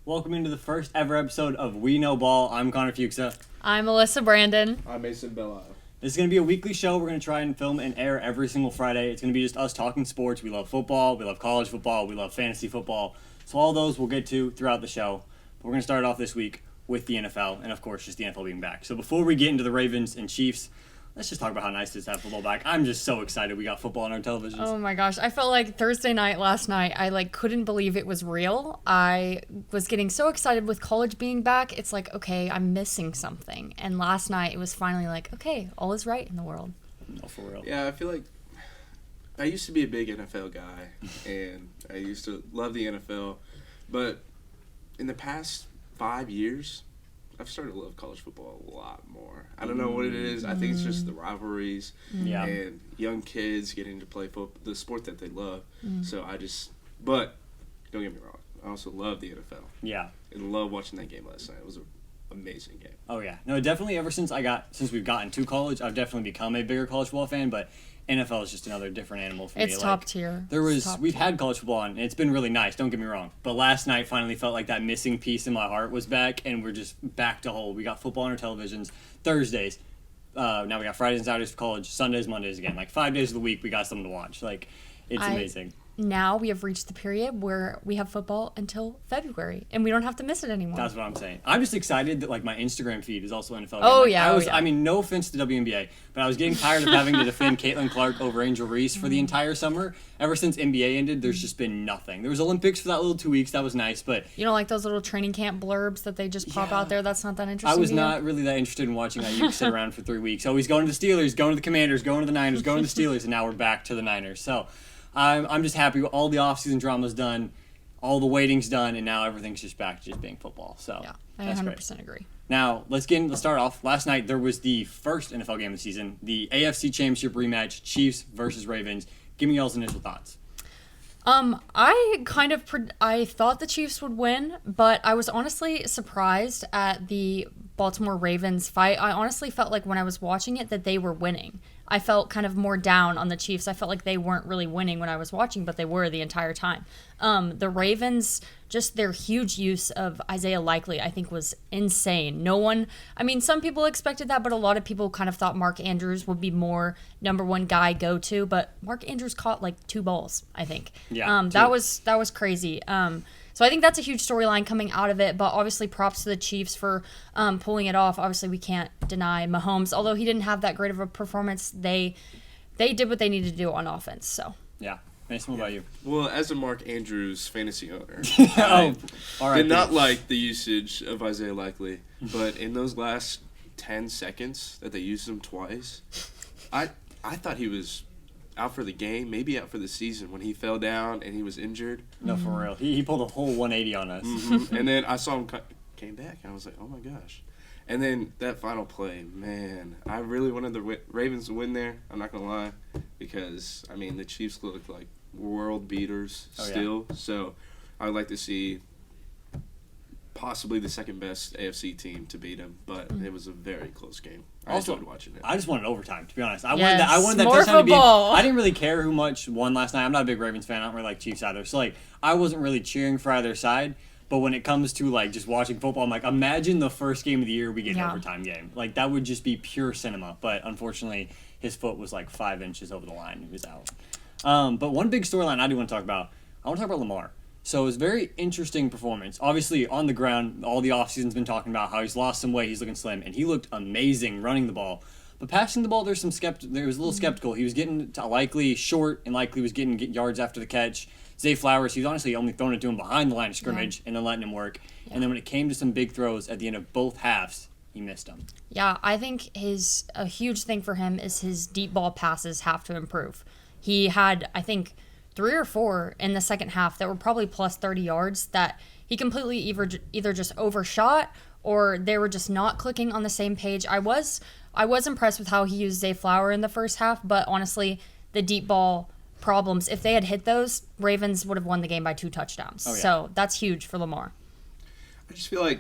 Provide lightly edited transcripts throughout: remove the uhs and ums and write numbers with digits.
Welcome into the first ever episode of We Know Ball. I'm Connor Fuchsa. I'm Alyssa Brandon. I'm Mason Bella. This is going to be a weekly show. We're going to try and film and air every single Friday. It's going to be just us talking sports. We love football. We love college football. We love fantasy football. So all those we'll get to throughout the show. But we're going to start off this week with the NFL and, of course, just the NFL being back. So before we get into the Ravens and Chiefs, let's just talk about how nice it is to have football back. I'm just so excited we got football on our televisions. Oh my gosh, I felt like Thursday night last night, I couldn't believe it was real. I was getting so excited with college being back. It's like, okay, I'm missing something. And last night it was finally like, okay, all is right in the world. No, for real. Yeah, I feel like I used to be a big NFL guy, and I used to love the NFL. But in the past 5 years, I've started to love college football a lot more. I don't know what it is. I think it's just the rivalries Yeah. and young kids getting to play the sport that they love. So but don't get me wrong, I also love the NFL Yeah. and love watching that game last night. It was an amazing game. Oh yeah, no, definitely. Ever since we've gotten to college, I've definitely become a bigger college football fan. But NFL is just another different animal for me. It's top tier. We've had college football on, and it's been really nice. Don't get me wrong, but last night finally felt like that missing piece in my heart was back, and we're just back to whole. We got football on our televisions Thursdays. Now we got Fridays and Saturdays for college, Sundays, Mondays again. Like 5 days of the week, we got something to watch. Like it's amazing. Now we have reached the period where we have football until February, and we don't have to miss it anymore. That's what I'm saying. I'm just excited that like my Instagram feed is also NFL. Oh, Like, yeah, I mean, no offense to WNBA, but I was getting tired of having to defend Caitlin Clark over Angel Reese for the entire summer. Ever since NBA ended, there's just been nothing. There was Olympics for that little 2 weeks. That was nice, but You don't like those little training camp blurbs that they just pop Yeah. out there? That's not that interesting I was to you? not really that interested in watching that. You could sit around for 3 weeks. Oh, he's going to the Steelers, going to the Commanders, going to the Niners, going to the Steelers, and now we're back to the Niners. So I'm just happy. All the offseason drama's done, all the waiting's done, and now everything's just back to just being football. So Yeah, I that's 100% great. agree. Now, let's start off. Last night, there was the first NFL game of the season, the AFC Championship rematch, Chiefs versus Ravens. Give me y'all's initial thoughts. I thought the Chiefs would win, but I was honestly surprised at the Baltimore Ravens fight. I honestly felt like when I was watching it that they were winning. I felt kind of more down on the Chiefs. I felt like they weren't really winning when I was watching, but they were the entire time. The Ravens, just their huge use of Isaiah Likely, I think was insane. Some people expected that, but a lot of people kind of thought Mark Andrews would be more number one guy go-to, but Mark Andrews caught like 2 balls, I think. Yeah, that was crazy. So I think that's a huge storyline coming out of it, but obviously props to the Chiefs for pulling it off. Obviously, we can't deny Mahomes, although he didn't have that great of a performance. They did what they needed to do on offense. So Yeah. Mason, what about you? Well, as a Mark Andrews fantasy owner, Oh, all right. did not like the usage of Isaiah Likely, but in those last 10 seconds that they used him twice, I thought he was out for the game, maybe out for the season when he fell down and he was injured. No, for real. He pulled a whole 180 on us. And then I saw him came back, and I was like, oh my gosh. And then that final play, man, I really wanted the Ravens to win there. I'm not going to lie, because, the Chiefs look like world beaters still. So I would like to see possibly the second best AFC team to beat them, but it was a very close game. I Also, enjoyed watching it. I just wanted overtime, to be honest. I Yes, wanted that more touchdown to be. football. I didn't really care who much won last night. I'm not a big Ravens fan. I don't really like Chiefs either. So I wasn't really cheering for either side. But when it comes to just watching football, I'm like, imagine the first game of the year we get an overtime game. That would just be pure cinema. But unfortunately, his foot was 5 inches over the line. He was out. But one big storyline I do want to talk about. I want to talk about Lamar. So it was a very interesting performance. Obviously, on the ground, all the offseason's been talking about how he's lost some weight, he's looking slim, and he looked amazing running the ball. But passing the ball, there was a little skeptical. He was getting to Likely short, and Likely was getting yards after the catch. Zay Flowers, he was honestly only throwing it to him behind the line of scrimmage and then letting him work. Yeah. And then when it came to some big throws at the end of both halves, he missed them. Yeah, I think a huge thing for him is his deep ball passes have to improve. He had, I think, 3 or 4 in the second half that were probably plus 30 yards that he completely either just overshot or they were just not clicking on the same page. I was impressed with how he used Zay Flower in the first half, but honestly, the deep ball problems, if they had hit those, Ravens would have won the game by 2 touchdowns. Oh, yeah. So that's huge for Lamar. I just feel like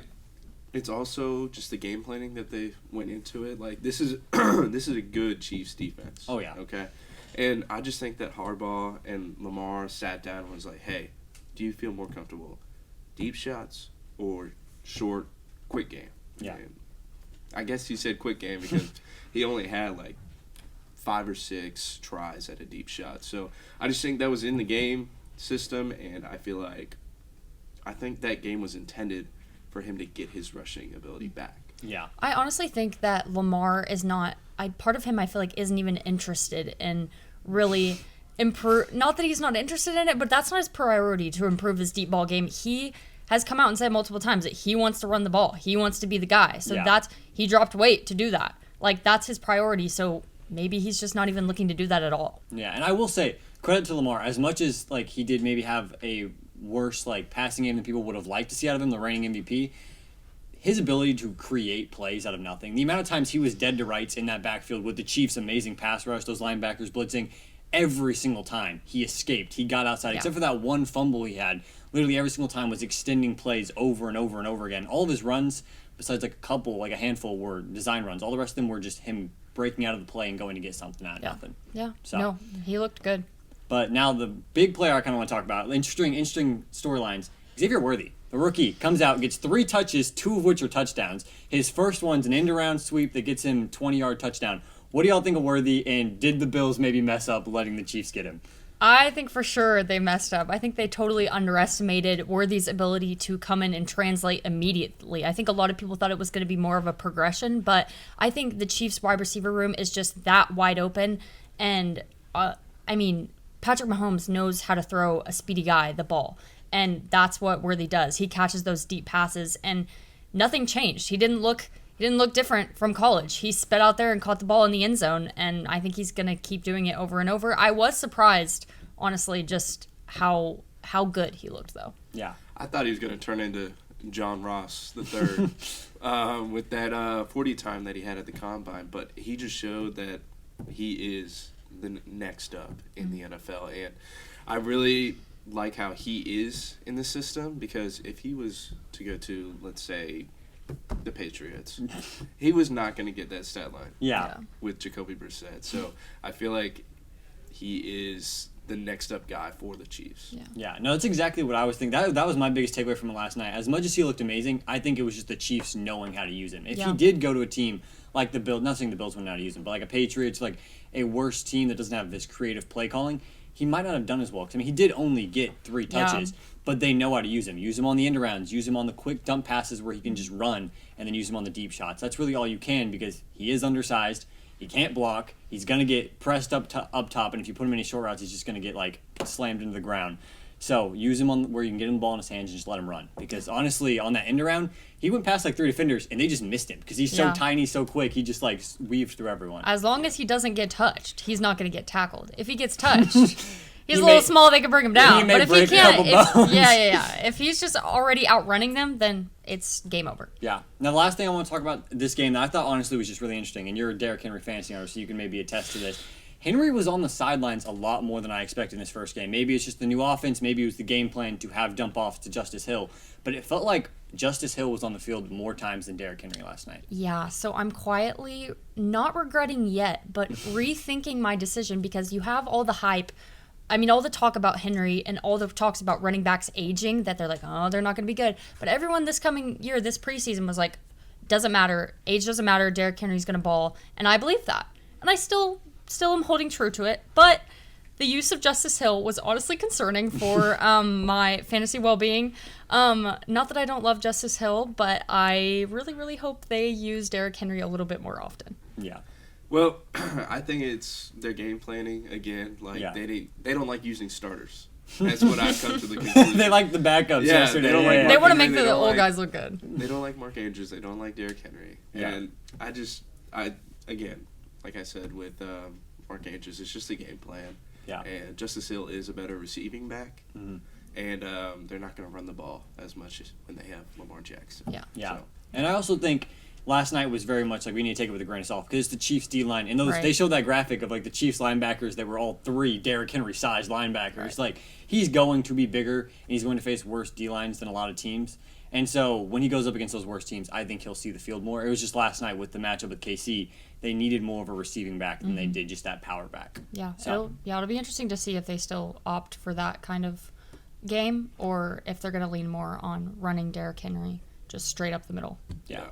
it's also just the game planning that they went into it. This is this is a good Chiefs defense. Oh, yeah. Okay. And I just think that Harbaugh and Lamar sat down and was like, hey, do you feel more comfortable? Deep shots or short, quick game. Yeah. And I guess he said quick game because he only had like 5 or 6 tries at a deep shot. So I just think that was in the game system, and I think that game was intended for him to get his rushing ability back. Yeah. I honestly think that Lamar is not. Part of him I feel like isn't even interested in really improve. Not that he's not interested in it, but that's not his priority to improve his deep ball game. He has come out and said multiple times that he wants to run the ball. He wants to be the guy. So he dropped weight to do that. Like, that's his priority. So maybe he's just not even looking to do that at all. Yeah, and I will say, credit to Lamar. As much as like he did maybe have a worse like passing game than people would have liked to see out of him, the reigning MVP, his ability to create plays out of nothing, the amount of times he was dead to rights in that backfield with the Chiefs' amazing pass rush, those linebackers blitzing, every single time he escaped, he got outside, except for that one fumble he had. Literally every single time was extending plays over and over and over again. All of his runs, besides like a couple, like a handful, were design runs. All the rest of them were just him breaking out of the play and going to get something out of nothing. Yeah. So. No, he looked good. But now the big player I kind of want to talk about, interesting storylines. Xavier Worthy, the rookie, comes out, gets 3 touches, 2 of which are touchdowns. His first one's an end-around sweep that gets him 20-yard touchdown. What do y'all think of Worthy, and did the Bills maybe mess up letting the Chiefs get him? I think for sure they messed up. I think they totally underestimated Worthy's ability to come in and translate immediately. I think a lot of people thought it was going to be more of a progression, but I think the Chiefs' wide receiver room is just that wide open. And, Patrick Mahomes knows how to throw a speedy guy the ball. And that's what Worthy does. He catches those deep passes, and nothing changed. He didn't look different from college. He sped out there and caught the ball in the end zone, and I think he's going to keep doing it over and over. I was surprised, honestly, just how good he looked, though. Yeah. I thought he was going to turn into John Ross III with that 40 time that he had at the Combine, but he just showed that he is the next up in the NFL, and I really like how he is in the system, because if he was to go to, let's say, the Patriots, he was not going to get that stat line with Jacoby Brissett. So I feel like he is the next up guy for the Chiefs. Yeah, no, that's exactly what I was thinking. That was my biggest takeaway from him last night. As much as he looked amazing, I think it was just the Chiefs knowing how to use him. If he did go to a team like the Bills, not saying the Bills wouldn't know how to use him, but like a Patriots, like a worse team that doesn't have this creative play calling, he might not have done as well. 'Cause, he did only get 3 touches, but they know how to use him. Use him on the end arounds, use him on the quick dump passes where he can just run, and then use him on the deep shots. That's really all you can, because he is undersized. He can't block. He's going to get pressed up top, and if you put him in any short routes, he's just going to get slammed into the ground. So use him on where you can get him the ball in his hands and just let him run. Because honestly, on that end around, he went past 3 defenders, and they just missed him because he's so tiny, so quick. He just weaved through everyone. As long as he doesn't get touched, he's not going to get tackled. If he gets touched, he's a little small. They can bring him down. But if he can't, if he's just already outrunning them, then it's game over. Yeah. Now the last thing I want to talk about this game that I thought honestly was just really interesting, and you're a Derrick Henry fantasy owner, so you can maybe attest to this. Henry was on the sidelines a lot more than I expected in this first game. Maybe it's just the new offense. Maybe it was the game plan to have dump off to Justice Hill. But it felt like Justice Hill was on the field more times than Derrick Henry last night. Yeah, so I'm quietly not regretting yet, but rethinking my decision, because you have all the hype. All the talk about Henry and all the talks about running backs aging, that they're like, oh, they're not going to be good. But everyone this coming year, this preseason, was like, doesn't matter. Age doesn't matter. Derrick Henry's going to ball. And I believe that. And I still am holding true to it. But the use of Justice Hill was honestly concerning for my fantasy well-being. Not that I don't love Justice Hill, but I really, really hope they use Derrick Henry a little bit more often. Yeah. Well, I think it's their game planning again. They don't like using starters. That's what I've come to the conclusion. They like the backups yesterday. They want to make the old guys look good. They don't like Mark Andrews. They don't like Derrick Henry. Yeah. And again, like I said with Mark Andrews, it's just a game plan. Yeah. And Justice Hill is a better receiving back. Mm-hmm. And they're not going to run the ball as much as when they have Lamar Jackson. Yeah. Yeah. So. And I also think last night was very much we need to take it with a grain of salt, because it's the Chiefs D-line. And they showed that graphic of the Chiefs linebackers that were all 3 Derrick Henry-sized linebackers. Right. He's going to be bigger, and he's going to face worse D-lines than a lot of teams. And so when he goes up against those worst teams, I think he'll see the field more. It was just last night with the matchup with KC, they needed more of a receiving back than they did just that power back. Yeah, so it'll be interesting to see if they still opt for that kind of game or if they're going to lean more on running Derrick Henry just straight up the middle. Yeah.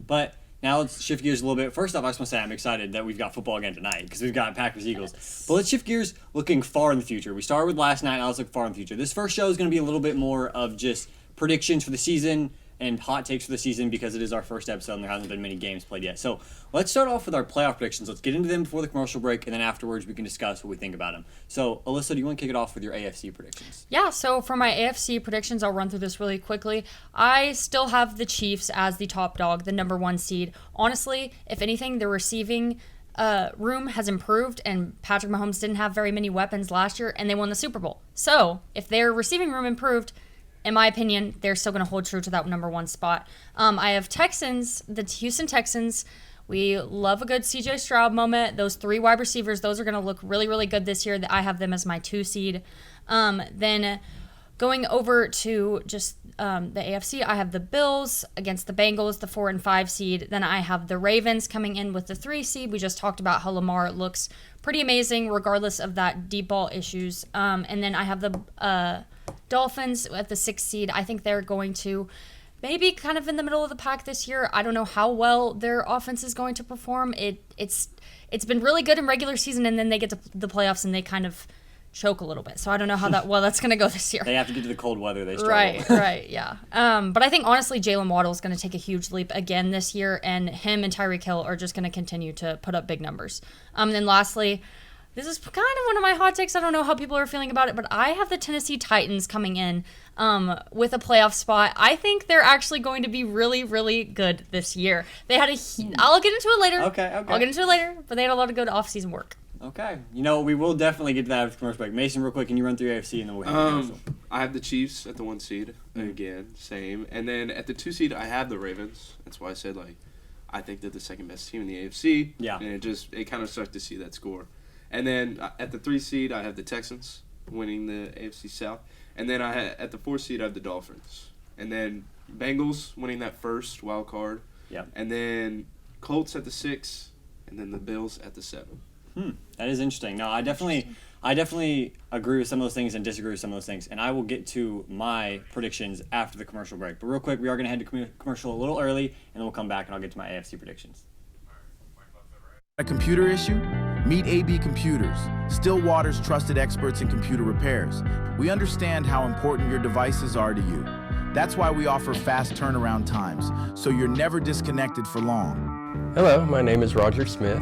But now let's shift gears a little bit. First off, I just want to say I'm excited that we've got football again tonight because we've got Packers-Eagles. Yes. But let's shift gears looking far in the future. We started with last night, now let's look far in the future. This first show is going to be a little bit more of just predictions for the season and hot takes for the season because it is our first episode and there hasn't been many games played yet. So let's start off with our playoff predictions. Let's get into them before the commercial break, and then afterwards we can discuss what we think about them. So, Alyssa, do you want to kick it off with your AFC predictions? Yeah, so for my AFC predictions, I'll run through this really quickly. I still have the Chiefs as the top dog, the number 1 seed. Honestly, if anything, the receiving room has improved, and Patrick Mahomes didn't have very many weapons last year, and they won the Super Bowl. So, if their receiving room improved, in my opinion, they're still going to hold true to that number 1 spot. I have Texans, the Houston Texans. We love a good CJ Stroud moment. Those 3 wide receivers, those are going to look really, really good this year. I have them as my 2 seed. Then going over to just the AFC, I have the Bills against the Bengals, the 4 and 5 seed. Then I have the Ravens coming in with the 3 seed. We just talked about how Lamar looks pretty amazing regardless of that deep ball issues. And then I have the Dolphins at the 6th seed. I think they're going to maybe kind of in the middle of the pack this year. I don't know how well their offense is going to perform. It's been really good in regular season, and then they get to the playoffs and they kind of choke a little bit. So I don't know how that's going to go this year. They have to get to the cold weather. They struggle. Right, yeah. But I think, honestly, Jalen Waddle is going to take a huge leap again this year, and him and Tyreek Hill are just going to continue to put up big numbers. And then lastly, this is kind of one of my hot takes. I don't know how people are feeling about it, but I have the Tennessee Titans coming in with a playoff spot. I think they're actually going to be really, really good this year. They had I'll get into it later. Okay. I'll get into it later, but they had a lot of good off-season work. Okay. We will definitely get to that after the commercial break. Mason, real quick, can you run through AFC and then we'll hit the commercial? I have the Chiefs at the 1 seed. Again, same. And then at the 2 seed, I have the Ravens. That's why I said, I think they're the second best team in the AFC. Yeah. And it kind of sucked to see that score. And then at the 3 seed, I have the Texans winning the AFC South. And then at the 4 seed, I have the Dolphins. And then Bengals winning that first wild card. Yeah. And then Colts at the 6, and then the Bills at the 7. That is interesting. No, I definitely agree with some of those things and disagree with some of those things. And I will get to my predictions after the commercial break. But real quick, we are going to head to commercial a little early, and then we'll come back and I'll get to my AFC predictions. A computer issue? Meet AB Computers, Stillwater's trusted experts in computer repairs. We understand how important your devices are to you. That's why we offer fast turnaround times, so you're never disconnected for long. Hello, my name is Roger Smith.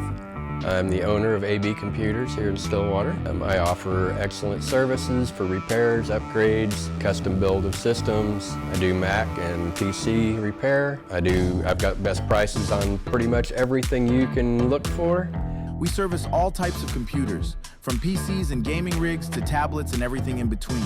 I'm the owner of AB Computers here in Stillwater. I offer excellent services for repairs, upgrades, custom build of systems. I do Mac and PC repair. I've got best prices on pretty much everything you can look for. We service all types of computers, from PCs and gaming rigs to tablets and everything in between.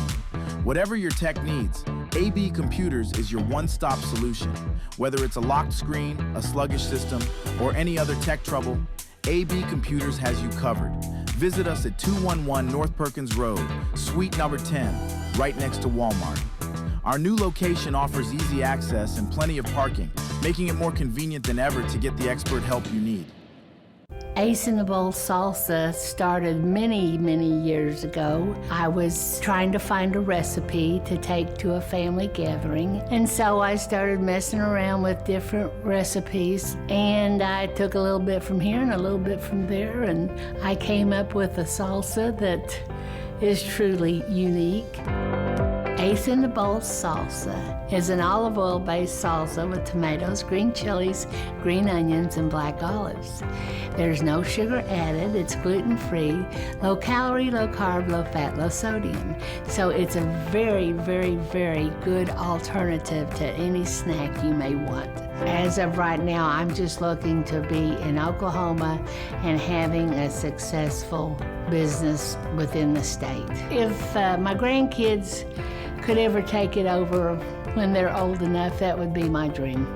Whatever your tech needs, AB Computers is your one-stop solution. Whether it's a locked screen, a sluggish system, or any other tech trouble, AB Computers has you covered. Visit us at 211 North Perkins Road, Suite number 10, right next to Walmart. Our new location offers easy access and plenty of parking, making it more convenient than ever to get the expert help you need. Ace in the Bowl Salsa started many, many years ago. I was trying to find a recipe to take to a family gathering, and so I started messing around with different recipes, and I took a little bit from here and a little bit from there, and I came up with a salsa that is truly unique. Ace in the Bowl Salsa is an olive oil-based salsa with tomatoes, green chilies, green onions, and black olives. There's no sugar added, it's gluten-free, low-calorie, low-carb, low-fat, low sodium. So it's a very, very, very good alternative to any snack you may want. As of right now, I'm just looking to be in Oklahoma and having a successful business within the state. If my grandkids could ever take it over when they're old enough, that would be my dream.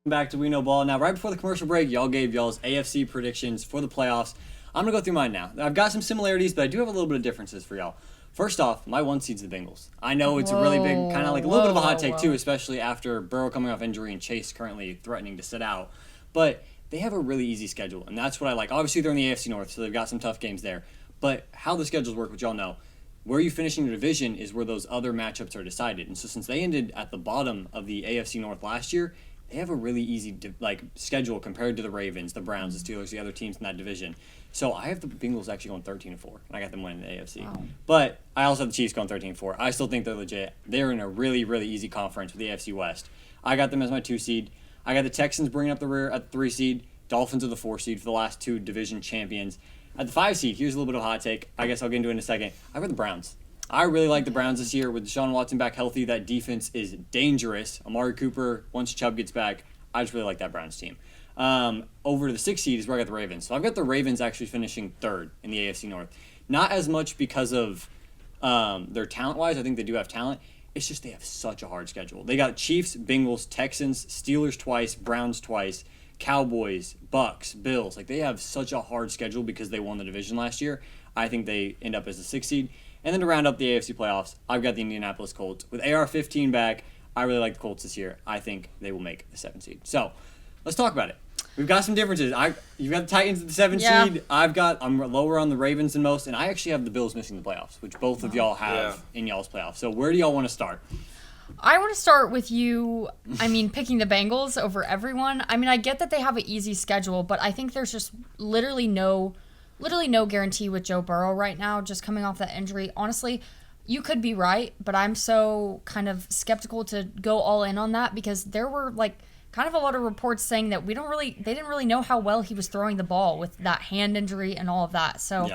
Back to We Know Ball. Now, right before the commercial break, y'all gave y'all's AFC predictions for the playoffs. I'm going to go through mine now. I've got some similarities, but I do have a little bit of differences for y'all. First off, my 1 seed's the Bengals. I know it's a really big, kind of like a little bit of a hot take too, especially after Burrow coming off injury and Chase currently threatening to sit out. But they have a really easy schedule, and that's what I like. Obviously, they're in the AFC North, so they've got some tough games there. But how the schedules work, which y'all know, where you finish in your division is where those other matchups are decided. And so since they ended at the bottom of the AFC North last year, they have a really easy schedule compared to the Ravens, the Browns, the Steelers, the other teams in that division. So I have the Bengals actually going 13-4, and I got them winning the AFC. Wow. But I also have the Chiefs going 13-4. I still think they're legit. They're in a really, really easy conference with the AFC West. I got them as my 2 seed. I got the Texans bringing up the rear at the 3 seed. Dolphins are the 4 seed for the last 2 division champions. At the 5 seed, here's a little bit of a hot take. I guess I'll get into it in a second. I got the Browns. I really like the Browns this year with Deshaun Watson back healthy. That defense is dangerous. Amari Cooper, once Chubb gets back, I just really like that Browns team. Over to the 6th seed is where I got the Ravens. So I've got the Ravens actually finishing 3rd in the AFC North. Not as much because of their talent-wise. I think they do have talent. It's just they have such a hard schedule. They got Chiefs, Bengals, Texans, Steelers twice, Browns twice, Cowboys, Bucks, Bills. Like, they have such a hard schedule because they won the division last year. I think they end up as the 6th seed. And then to round up the AFC playoffs, I've got the Indianapolis Colts. With AR-15 back, I really like the Colts this year. I think they will make the 7th seed. So, let's talk about it. We've got some differences. You've got the Titans at the 7th seed. I'm lower on the Ravens than most, and I actually have the Bills missing the playoffs, which both of y'all have in y'all's playoffs. So where do y'all want to start? I want to start with you, picking the Bengals over everyone. I get that they have an easy schedule, but I think there's just literally no guarantee with Joe Burrow right now, just coming off that injury. Honestly, you could be right, but I'm so kind of skeptical to go all in on that because there were kind of a lot of reports saying that they didn't really know how well he was throwing the ball with that hand injury and all of that. So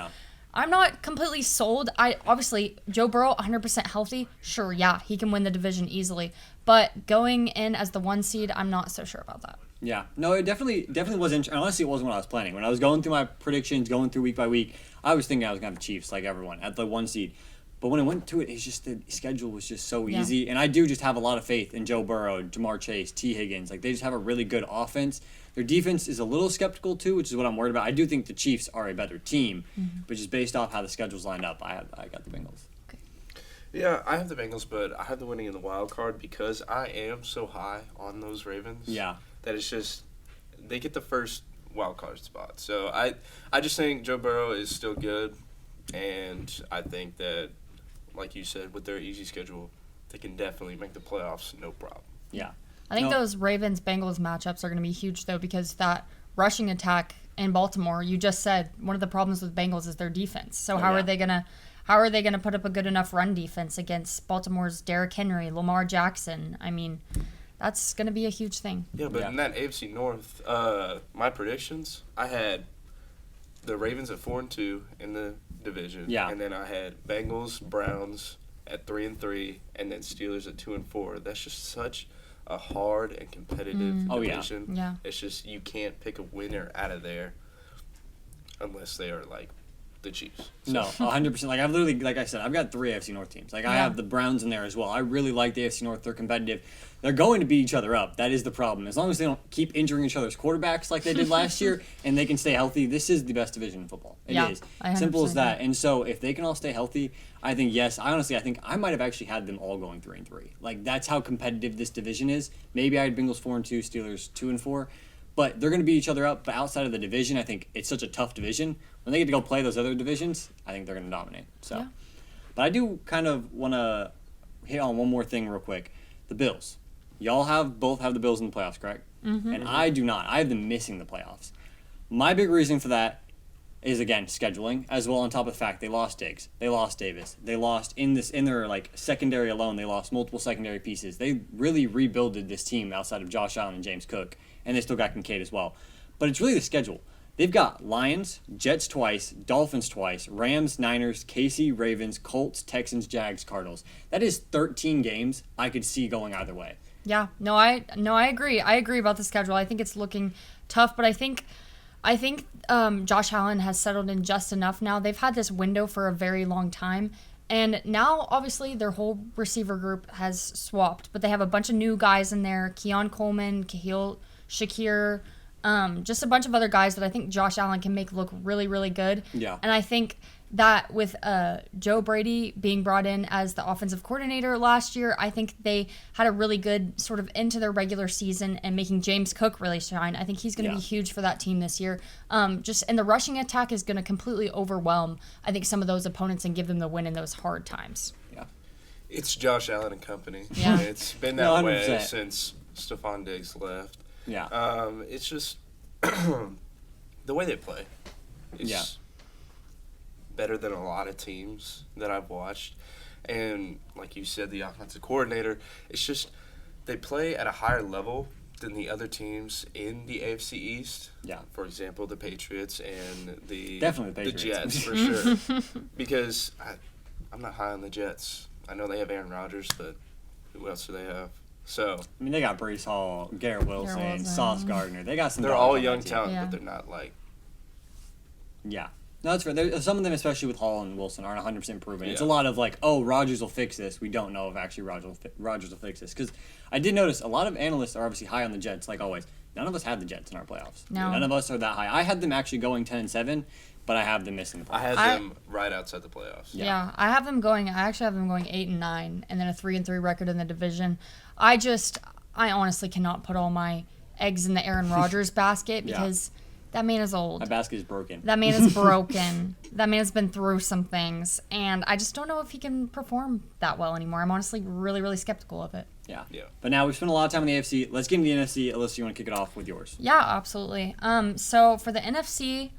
I'm not completely sold. Obviously Joe Burrow 100% healthy. Sure, yeah, he can win the division easily. But going in as the 1 seed, I'm not so sure about that. Yeah, no, it definitely was interesting. Honestly, it wasn't what I was planning. When I was going through my predictions, going through week by week, I was thinking I was going to have the Chiefs like everyone at the 1 seed. But when I went to it, it's just the schedule was just so easy. And I do just have a lot of faith in Joe Burrow, Jamar Chase, T. Higgins. They just have a really good offense. Their defense is a little skeptical too, which is what I'm worried about. I do think the Chiefs are a better team, but just based off how the schedule's lined up, I got the Bengals. Okay. Yeah, I have the Bengals, but I have the winning in the wild card because I am so high on those Ravens. Yeah. That it's just they get the first wild card spot. So I just think Joe Burrow is still good, and I think that, like you said, with their easy schedule, they can definitely make the playoffs, no problem. Yeah. I think those Ravens-Bengals matchups are going to be huge, though, because that rushing attack in Baltimore, you just said one of the problems with Bengals is their defense. So how are they gonna put up a good enough run defense against Baltimore's Derrick Henry, Lamar Jackson? That's going to be a huge thing. Yeah, but in that AFC North, my predictions, I had the Ravens at 4-2 in the division. Yeah. And then I had Bengals, Browns at 3-3, and then Steelers at 2-4. That's just such a hard and competitive division. Yeah. It's just you can't pick a winner out of there unless they are like the Chiefs. So. No, 100%. I've literally, like I said, I've got 3 AFC North teams. I have the Browns in there as well. I really like the AFC North. They're competitive. They're going to beat each other up. That is the problem. As long as they don't keep injuring each other's quarterbacks like they did last year and they can stay healthy, this is the best division in football. It is. Simple as that. And so if they can all stay healthy, I think, yes, I think I might have actually had them all going 3-3. That's how competitive this division is. Maybe I had Bengals 4-2, Steelers 2-4. But they're going to beat each other up. But outside of the division, I think it's such a tough division. When they get to go play those other divisions, I think they're going to dominate. So, Yeah. But I do kind of want to hit on one more thing real quick. The Bills. Y'all both have the Bills in the playoffs, correct? Mm-hmm. And I do not. I have them missing the playoffs. My big reason for that is, again, scheduling, as well on top of the fact they lost Diggs. They lost Davis. They lost in their secondary alone, they lost multiple secondary pieces. They really rebuilded this team outside of Josh Allen and James Cook. And they still got Kincaid as well. But it's really the schedule. They've got Lions, Jets twice, Dolphins twice, Rams, Niners, KC, Ravens, Colts, Texans, Jags, Cardinals. That is 13 games I could see going either way. Yeah, no, I agree. I agree about the schedule. I think it's looking tough, but I think Josh Allen has settled in just enough now. They've had this window for a very long time, and now obviously their whole receiver group has swapped, but they have a bunch of new guys in there: Keon Coleman, Kahil Shakir, just a bunch of other guys that I think Josh Allen can make look really, really good. Yeah. And I think that with Joe Brady being brought in as the offensive coordinator last year, I think they had a really good sort of into their regular season and making James Cook really shine. I think he's going to be huge for that team this year. And the rushing attack is going to completely overwhelm, I think, some of those opponents and give them the win in those hard times. Yeah. It's Josh Allen and company. Yeah. It's been that way 100%. since Stephon Diggs left. Yeah. It's just the way they play. It's better than a lot of teams that I've watched. And like you said, the offensive coordinator, it's just they play at a higher level than the other teams in the AFC East. Yeah. For example, the Patriots and Definitely the Patriots. Jets, for sure. Because I'm not high on the Jets. I know they have Aaron Rodgers, but who else do they have? So I mean, they got Brees Hall, Garrett Wilson, Wilson. Sauce Gardner. They got some. they're dogs all on young that team. talent, Yeah. but they're not like. Yeah. No, that's fair. Some of them, especially with Hall and Wilson, aren't 100% proven. It's a Yeah. lot of like, oh, Rodgers will fix this. We don't know if actually Rodgers will fix this. Because I did notice a lot of analysts are obviously high on the Jets, like always. None of us had the Jets in our playoffs. No. None of us are that high. I had them actually going 10-7, but I have them missing the playoffs. I had I- them right outside the playoffs. Yeah, I actually have them going 8-9, and then a 3-3 record in the division. I honestly cannot put all my eggs in the Aaron Rodgers basket Yeah. because that man is old. My basket is broken. That man is broken. That man has been through some things, and I just don't know if he can perform that well anymore. I'm honestly really, really skeptical of it. Yeah. Yeah. But now we've spent a lot of time in the AFC. Let's get into the NFC. Alyssa, you want to kick it off with yours? Yeah, absolutely. So for the NFC,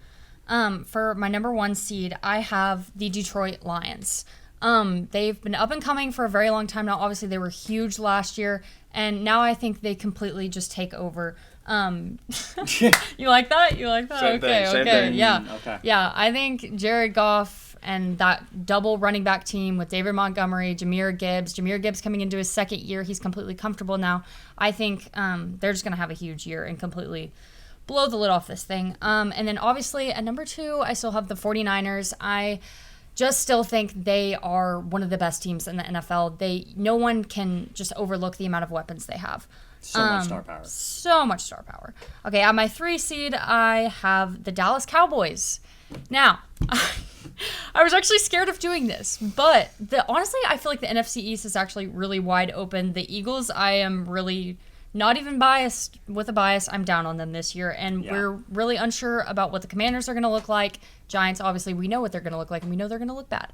for my number 1 seed, I have the Detroit Lions. They've been up and coming for a very long time now. Obviously, they were huge last year, and now I think they completely just take over. You like that? You like that? Same okay, thing, same okay, thing. yeah, Okay. yeah. I think Jared Goff and that double running back team with David Montgomery, Jahmyr Gibbs coming into his second year, he's completely comfortable now. I think they're just gonna have a huge year and completely blow the lid off this thing. And then obviously at number 2, I still have the 49ers. I just still think they are one of the best teams in the NFL. No one can just overlook the amount of weapons they have. So much star power. So much star power. Okay, at my 3 seed, I have the Dallas Cowboys. Now, I was actually scared of doing this, but honestly, I feel like the NFC East is actually really wide open. The Eagles, I am really not even biased. With a bias, I'm down on them this year, and Yeah. we're really unsure about what the Commanders are going to look like. Giants, obviously, we know what they're going to look like, and we know they're going to look bad.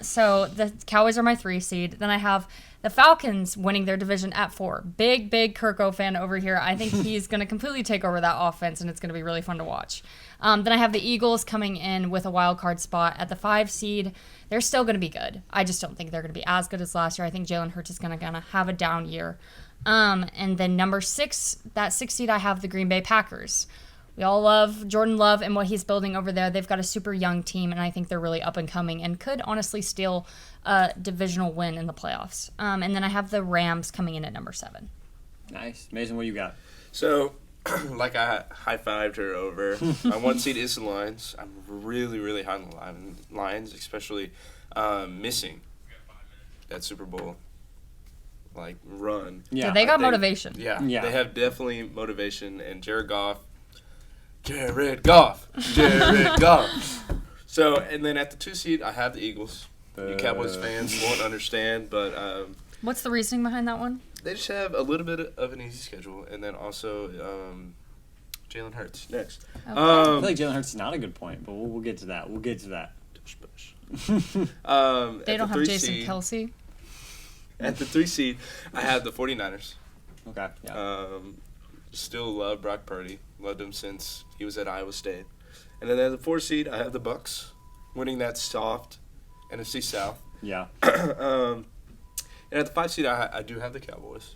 So the Cowboys are my 3 seed. Then I have the Falcons winning their division at 4. Big Kirko fan over here. I think he's going to completely take over that offense, and it's going to be really fun to watch. Then I have the Eagles coming in with a wild card spot at the 5 seed. They're still going to be good. I just don't think they're going to be as good as last year. I think Jalen Hurts is going to have a down year. And then number 6, that 6 seed, I have the Green Bay Packers. We all love Jordan Love and what he's building over there. They've got a super young team, and I think they're really up and coming and could honestly steal a divisional win in the playoffs. And then I have the Rams coming in at number 7. Nice. Mason, what you got? So, like I high-fived her over, my 1 seed is the Lions. I'm really, really high on the Lions, especially missing that Super Bowl run. Yeah. So they got They- motivation. Yeah, Yeah. they have definitely motivation, and Jared Goff. So, and then at the 2 seed, I have the Eagles. You Cowboys fans won't understand, but What's the reasoning behind that one? they just have a little bit of an easy schedule, and then also Jalen Hurts next. I feel like Jalen Hurts is not a good point, but we'll get to that. We'll get to that. They don't have Jason seed, Kelsey. At the 3 seed, I have the 49ers. Okay. Yeah. Still love Brock Purdy. Loved him since he was at Iowa State. And then at the 4 seed, I have the Bucks winning that soft NFC South. Yeah. And at the 5 seed, I do have the Cowboys.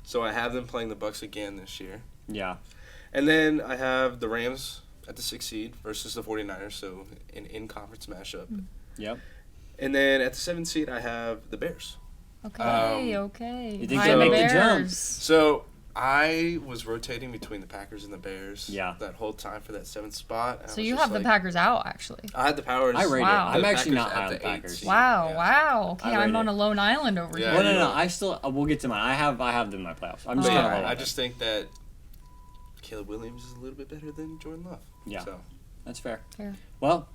So I have them playing the Bucks again this year. Yeah. And then I have the Rams at the 6 seed versus the 49ers, so an in-conference matchup. Yep. And then at the 7 seed, I have the Bears. Okay. You think they'll make the jump? Bears. So I was rotating between the Packers and the Bears that whole time for that 7th spot. and I So was you just have the like- Packers out, actually. I had the Powers. I rate Wow. it. I'm the actually not Packers high at on the the 8 Packers. seed. Wow, Yeah. wow. Okay, I I'm rate on it. a lone island over Yeah. here. Well, no. you are. I still. We'll get to mine. I have them in my playoffs. I'm just But kind yeah, of. I just think that Caleb Williams is a little bit better than Jordan Love. Yeah. So. That's fair. Fair. Well,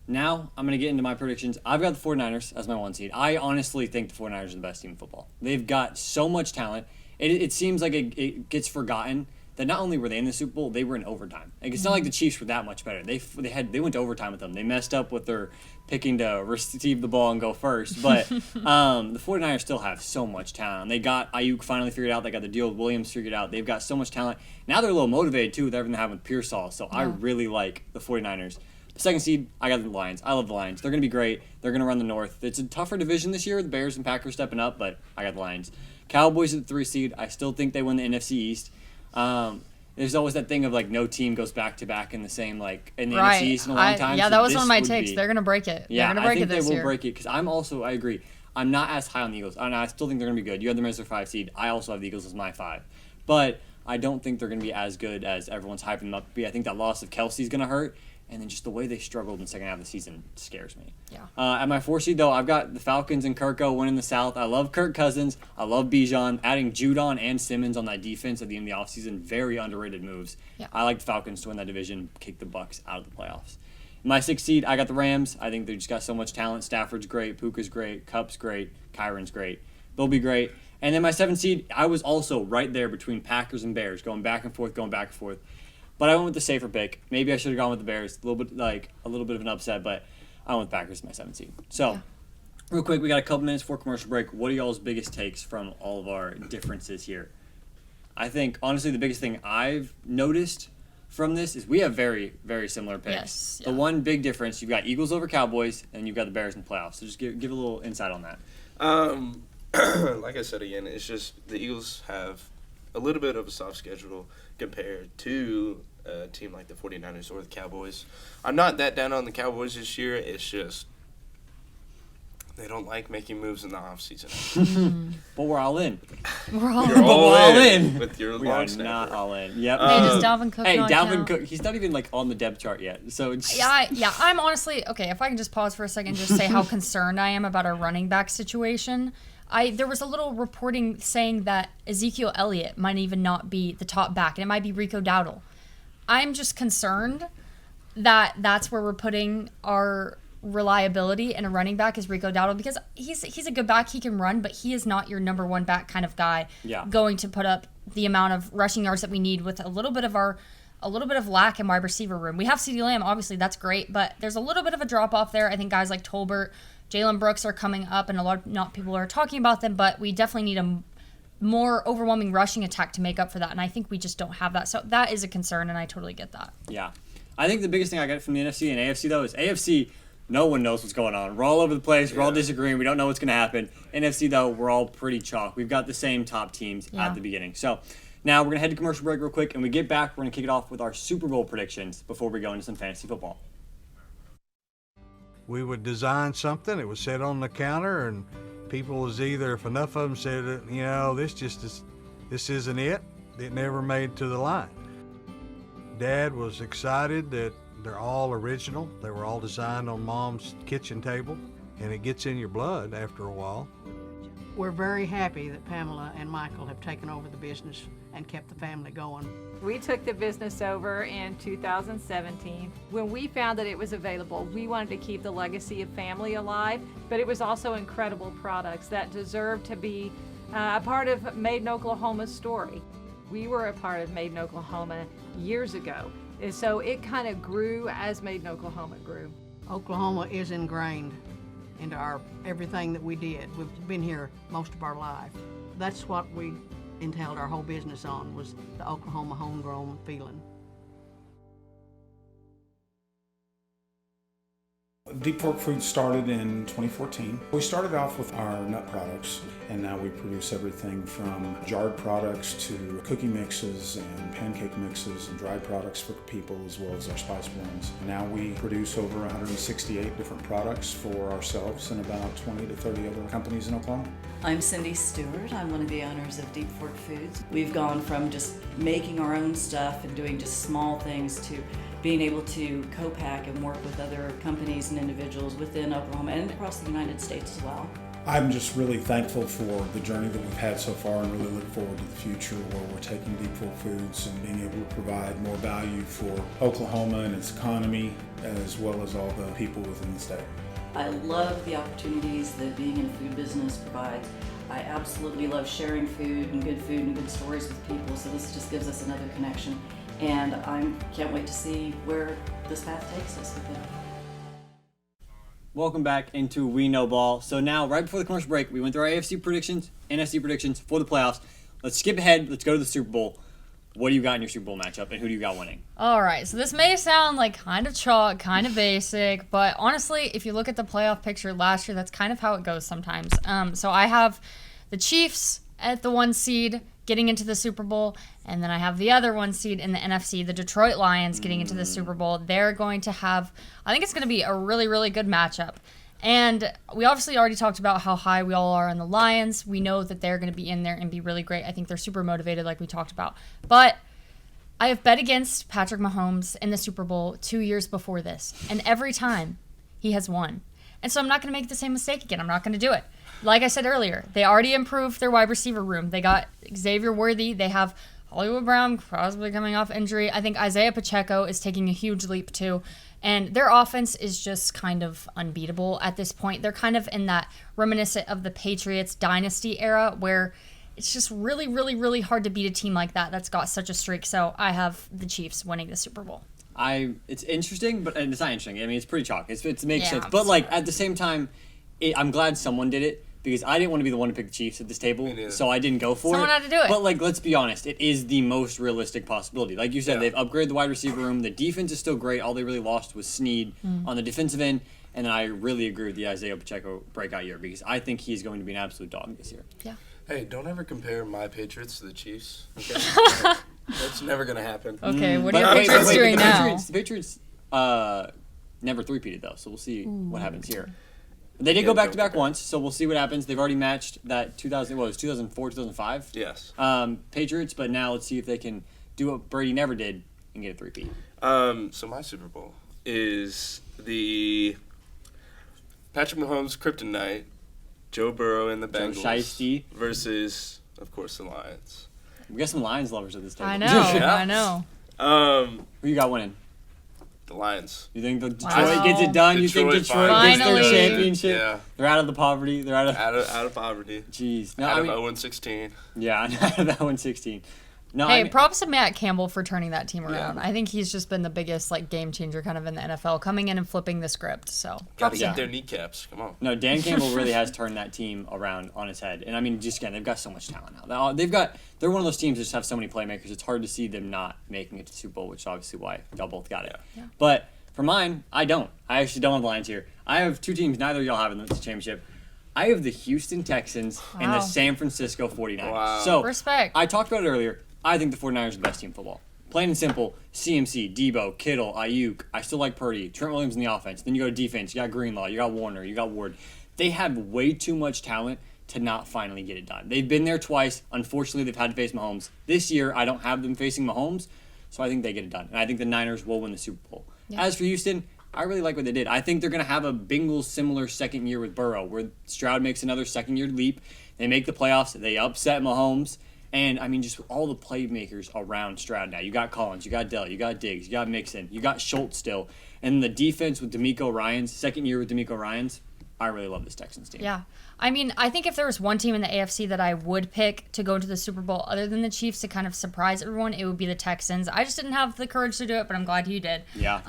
Now, I'm going to get into my predictions. I've got the 49ers as my 1 seed. I honestly think the 49ers are the best team in football. They've got so much talent. It seems like it gets forgotten that not only were they in the Super Bowl, they were in overtime. Like, it's not like the Chiefs were that much better. They went to overtime with them. They messed up with their picking to receive the ball and go first. But the 49ers still have so much talent. They got Ayuk finally figured out. They got the deal with Williams figured out. They've got so much talent. Now they're a little motivated, too, with everything they have with Pearsall. So I really like the 49ers. The 2nd seed, I got the Lions. I love the Lions. They're going to be great. They're going to run the North. It's a tougher division this year. The Bears and Packers stepping up, but I got the Lions. Cowboys at the 3 seed. I still think they win the NFC East. There's always that thing of like no team goes back to back in the same in the NFC East in a long time. Yeah, so that was one of my takes. They're gonna break it. Yeah, they're gonna break I think it this they will year. break it because I agree. I'm not as high on the Eagles. I still think they're gonna be good. You have them as their 5 seed. I also have the Eagles as my 5, but I don't think they're gonna be as good as everyone's hyping them up to be. I think that loss of Kelsey's gonna hurt. And then just the way they struggled in the second half of the season scares me. Yeah. At my 4 seed, though, I've got the Falcons and Kirko winning the South. I love Kirk Cousins. I love Bijan. Adding Judon and Simmons on that defense at the end of the offseason, very underrated moves. Yeah. I like the Falcons to win that division, kick the Bucs out of the playoffs. My 6th seed, I got the Rams. I think they just got so much talent. Stafford's great. Puka's great. Kupp's great. Kyron's great. They'll be great. And then my 7th seed, I was also right there between Packers and Bears, going back and forth. But I went with the safer pick. Maybe I should have gone with the Bears. A little bit of an upset, but I went with Packers my 7th seed. So, real quick, we got a couple minutes for commercial break. What are y'all's biggest takes from all of our differences here? I think, honestly, the biggest thing I've noticed from this is we have very, very similar picks. Yes, The one big difference, you've got Eagles over Cowboys, and you've got the Bears in the playoffs. So just give a little insight on that. Like I said again, it's just the Eagles have a little bit of a soft schedule compared to a team like the 49ers or the Cowboys. I'm not that down on the Cowboys this year. It's just they don't like making moves in the offseason. But we're all in. We're all You're all in. in with your We long are snapper. not all in. Yep. Hey, does Dalvin Cook Hey, not Dalvin count? Cook, he's not even on the depth chart yet. So it's Yeah, I'm honestly okay. If I can just pause for a second, and just say how concerned I am about our running back situation. There was a little reporting saying that Ezekiel Elliott might even not be the top back, and it might be Rico Dowdle. I'm just concerned that that's where we're putting our reliability in a running back is Rico Dowdle, because he's a good back. He can run, but he is not your number one back kind of guy. Yeah. Going to put up the amount of rushing yards that we need with a little bit of lack in wide receiver room. We have CeeDee Lamb, obviously that's great, but there's a little bit of a drop off there. I think guys like Tolbert, Jalen Brooks are coming up, and a lot of people are talking about them, but we definitely need a more overwhelming rushing attack to make up for that, and I think we just don't have that. So that is a concern, and I totally get that. Yeah. I think the biggest thing I get from the NFC and AFC, though, is AFC, no one knows what's going on. We're all over the place. We're all disagreeing. We don't know what's going to happen. NFC, though, we're all pretty chalk. We've got the same top teams at the beginning. So now we're going to head to commercial break real quick, and we get back, we're going to kick it off with our Super Bowl predictions before we go into some fantasy football. We would design something, it was set on the counter, and people was either, if enough of them said, this isn't it never made to the line. Dad was excited that they're all original. They were all designed on Mom's kitchen table, and it gets in your blood after a while. We're very happy that Pamela and Michael have taken over the business and kept the family going. We took the business over in 2017. When we found that it was available, we wanted to keep the legacy of family alive, but it was also incredible products that deserved to be a part of Made in Oklahoma's story. We were a part of Made in Oklahoma years ago, and so it kind of grew as Made in Oklahoma grew. Oklahoma is ingrained into everything that we did. We've been here most of our life. That's what we entailed our whole business on, was the Oklahoma homegrown feeling. Deep Fork Foods started in 2014. We started off with our nut products, and now we produce everything from jarred products to cookie mixes and pancake mixes and dried products for people, as well as our spice blends. Now we produce over 168 different products for ourselves and about 20 to 30 other companies in Oklahoma. I'm Cindy Stewart. I'm one of the owners of Deep Fork Foods. We've gone from just making our own stuff and doing just small things to being able to co-pack and work with other companies and individuals within Oklahoma and across the United States as well. I'm just really thankful for the journey that we've had so far and really look forward to the future where we're taking Deep Fork Foods and being able to provide more value for Oklahoma and its economy, as well as all the people within the state. I love the opportunities that being in the food business provides. I absolutely love sharing food and good stories with people, so this just gives us another connection. And I can't wait to see where this path takes us with it. Welcome back into We Know Ball. So now, right before the commercial break, we went through our AFC predictions, NFC predictions for the playoffs. Let's skip ahead. Let's go to the Super Bowl. What do you got in your Super Bowl matchup, and who do you got winning? All right, so this may sound like kind of chalk, kind of basic, but honestly, if you look at the playoff picture last year, that's kind of how it goes sometimes. So I have the Chiefs at the 1 seed getting into the Super Bowl, and then I have the other 1 seed in the NFC, the Detroit Lions, getting into the Super Bowl. They're going to have, I think it's going to be a really, really good matchup. And we obviously already talked about how high we all are on the Lions. We know that they're going to be in there and be really great. I think they're super motivated, like we talked about. But I have bet against Patrick Mahomes in the Super Bowl 2 years before this, and every time he has won. And so I'm not going to make the same mistake again. I'm not going to do it. Like I said earlier, they already improved their wide receiver room. They got Xavier Worthy. They have Hollywood Brown possibly coming off injury. I think Isaiah Pacheco is taking a huge leap too. And their offense is just kind of unbeatable at this point. They're kind of in that reminiscent of the Patriots dynasty era where it's just really, really, really hard to beat a team like that that's got such a streak. So I have the Chiefs winning the Super Bowl. It's interesting, but it's not interesting. I mean, it's pretty chalky. It makes Yeah, sense. But, like, at the same time, I'm glad someone did it because I didn't want to be the one to pick the Chiefs at this table, so I didn't go for Someone it. had to do it. But, like, let's be honest. It is the most realistic possibility. Like you said, they've upgraded the wide receiver room. The defense is still great. All they really lost was Snead on the defensive end. And I really agree with the Isaiah Pacheco breakout year because I think he's going to be an absolute dog this year. Yeah. Hey, don't ever compare my Patriots to the Chiefs. Okay? That's never going to happen. Okay, what But are your Patriots doing the now? The Patriots never three-peated, though, so we'll see what happens here. They did go back-to-back once, so we'll see what happens. They've already matched that 2004, 2005? Yes. Patriots, but now let's see if they can do what Brady never did and get a three-peat. So my Super Bowl is the Patrick Mahomes Kryptonite, Joe Burrow and the Joe Bengals Shiesty versus, of course, the Lions. We got some Lions lovers at this table. I know, Yeah. I know. Who you got winning? The Lions. You think Detroit Wow. gets it done? You think Detroit gets their finally. championship? Yeah. They're out of the poverty. They're out Out of poverty. Jeez. No, Out I of mean, 0-16. yeah, out of that 116. No, Hey, I mean, props to Matt Campbell for turning that team around. Yeah. I think he's just been the biggest game changer kind of in the NFL, coming in and flipping the script. So Got to props to get him. their kneecaps. Come on. No, Dan Campbell really has turned that team around on its head. And I mean, just again, they've got so much talent now. They're one of those teams that just have so many playmakers. It's hard to see them not making it to the Super Bowl, which is obviously why y'all both got it. Yeah. But for mine, I don't. I actually don't have the Lions here. I have two teams neither of y'all have in the championship. I have the Houston Texans and the Wow. San Francisco 49ers. Wow. So Respect. I talked about it earlier. I think the 49ers are the best team in football. Plain and simple, CMC, Debo, Kittle, Ayuk. I still like Purdy. Trent Williams in the offense. Then you go to defense. You got Greenlaw. You got Warner. You got Ward. They have way too much talent to not finally get it done. They've been there twice. Unfortunately, they've had to face Mahomes. This year, I don't have them facing Mahomes, so I think they get it done. And I think the Niners will win the Super Bowl. Yeah. As for Houston, I really like what they did. I think they're going to have a Bengals similar second year with Burrow, where Stroud makes another second-year leap. They make the playoffs. They upset Mahomes. And, I mean, just all the playmakers around Stroud now. You got Collins, you got Dell, you got Diggs, you got Mixon, you got Schultz still. And the defense with D'Amico Ryans, second year with D'Amico Ryans, I really love this Texans team. Yeah. I mean, I think if there was one team in the AFC that I would pick to go into the Super Bowl other than the Chiefs to kind of surprise everyone, it would be the Texans. I just didn't have the courage to do it, but I'm glad you did. Yeah.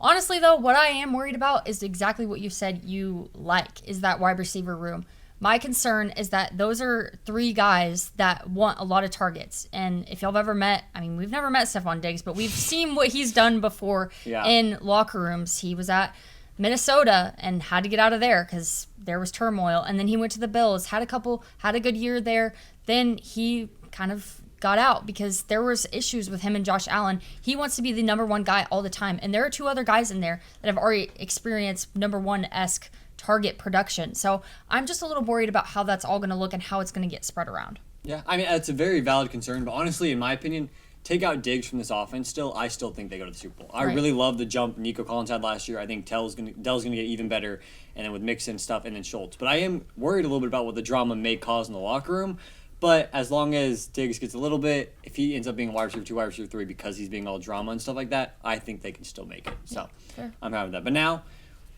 Honestly, though, what I am worried about is exactly what you said you like, is that wide receiver room. My concern is that those are three guys that want a lot of targets. And if y'all have ever met, I mean, we've never met Stephon Diggs, but we've seen what he's done before in locker rooms. He was at Minnesota and had to get out of there because there was turmoil. And then he went to the Bills, had a good year there. Then he kind of got out because there was issues with him and Josh Allen. He wants to be the number one guy all the time. And there are two other guys in there that have already experienced number one-esque target production. So I'm just a little worried about how that's all going to look and how it's going to get spread around. Yeah, I mean, it's a very valid concern, but honestly, in my opinion, take out Diggs from this offense I still think they go to the Super Bowl. I Right. really love the jump Nico Collins had last year. I think Dell's gonna get even better, and then with Mixon stuff, and then Schultz. But I am worried a little bit about what the drama may cause in the locker room. But as long as Diggs gets a little bit, if he ends up being a wide receiver 2, wide receiver 3 because he's being all drama and stuff like that, I think they can still make it. So fair. I'm happy with that. But now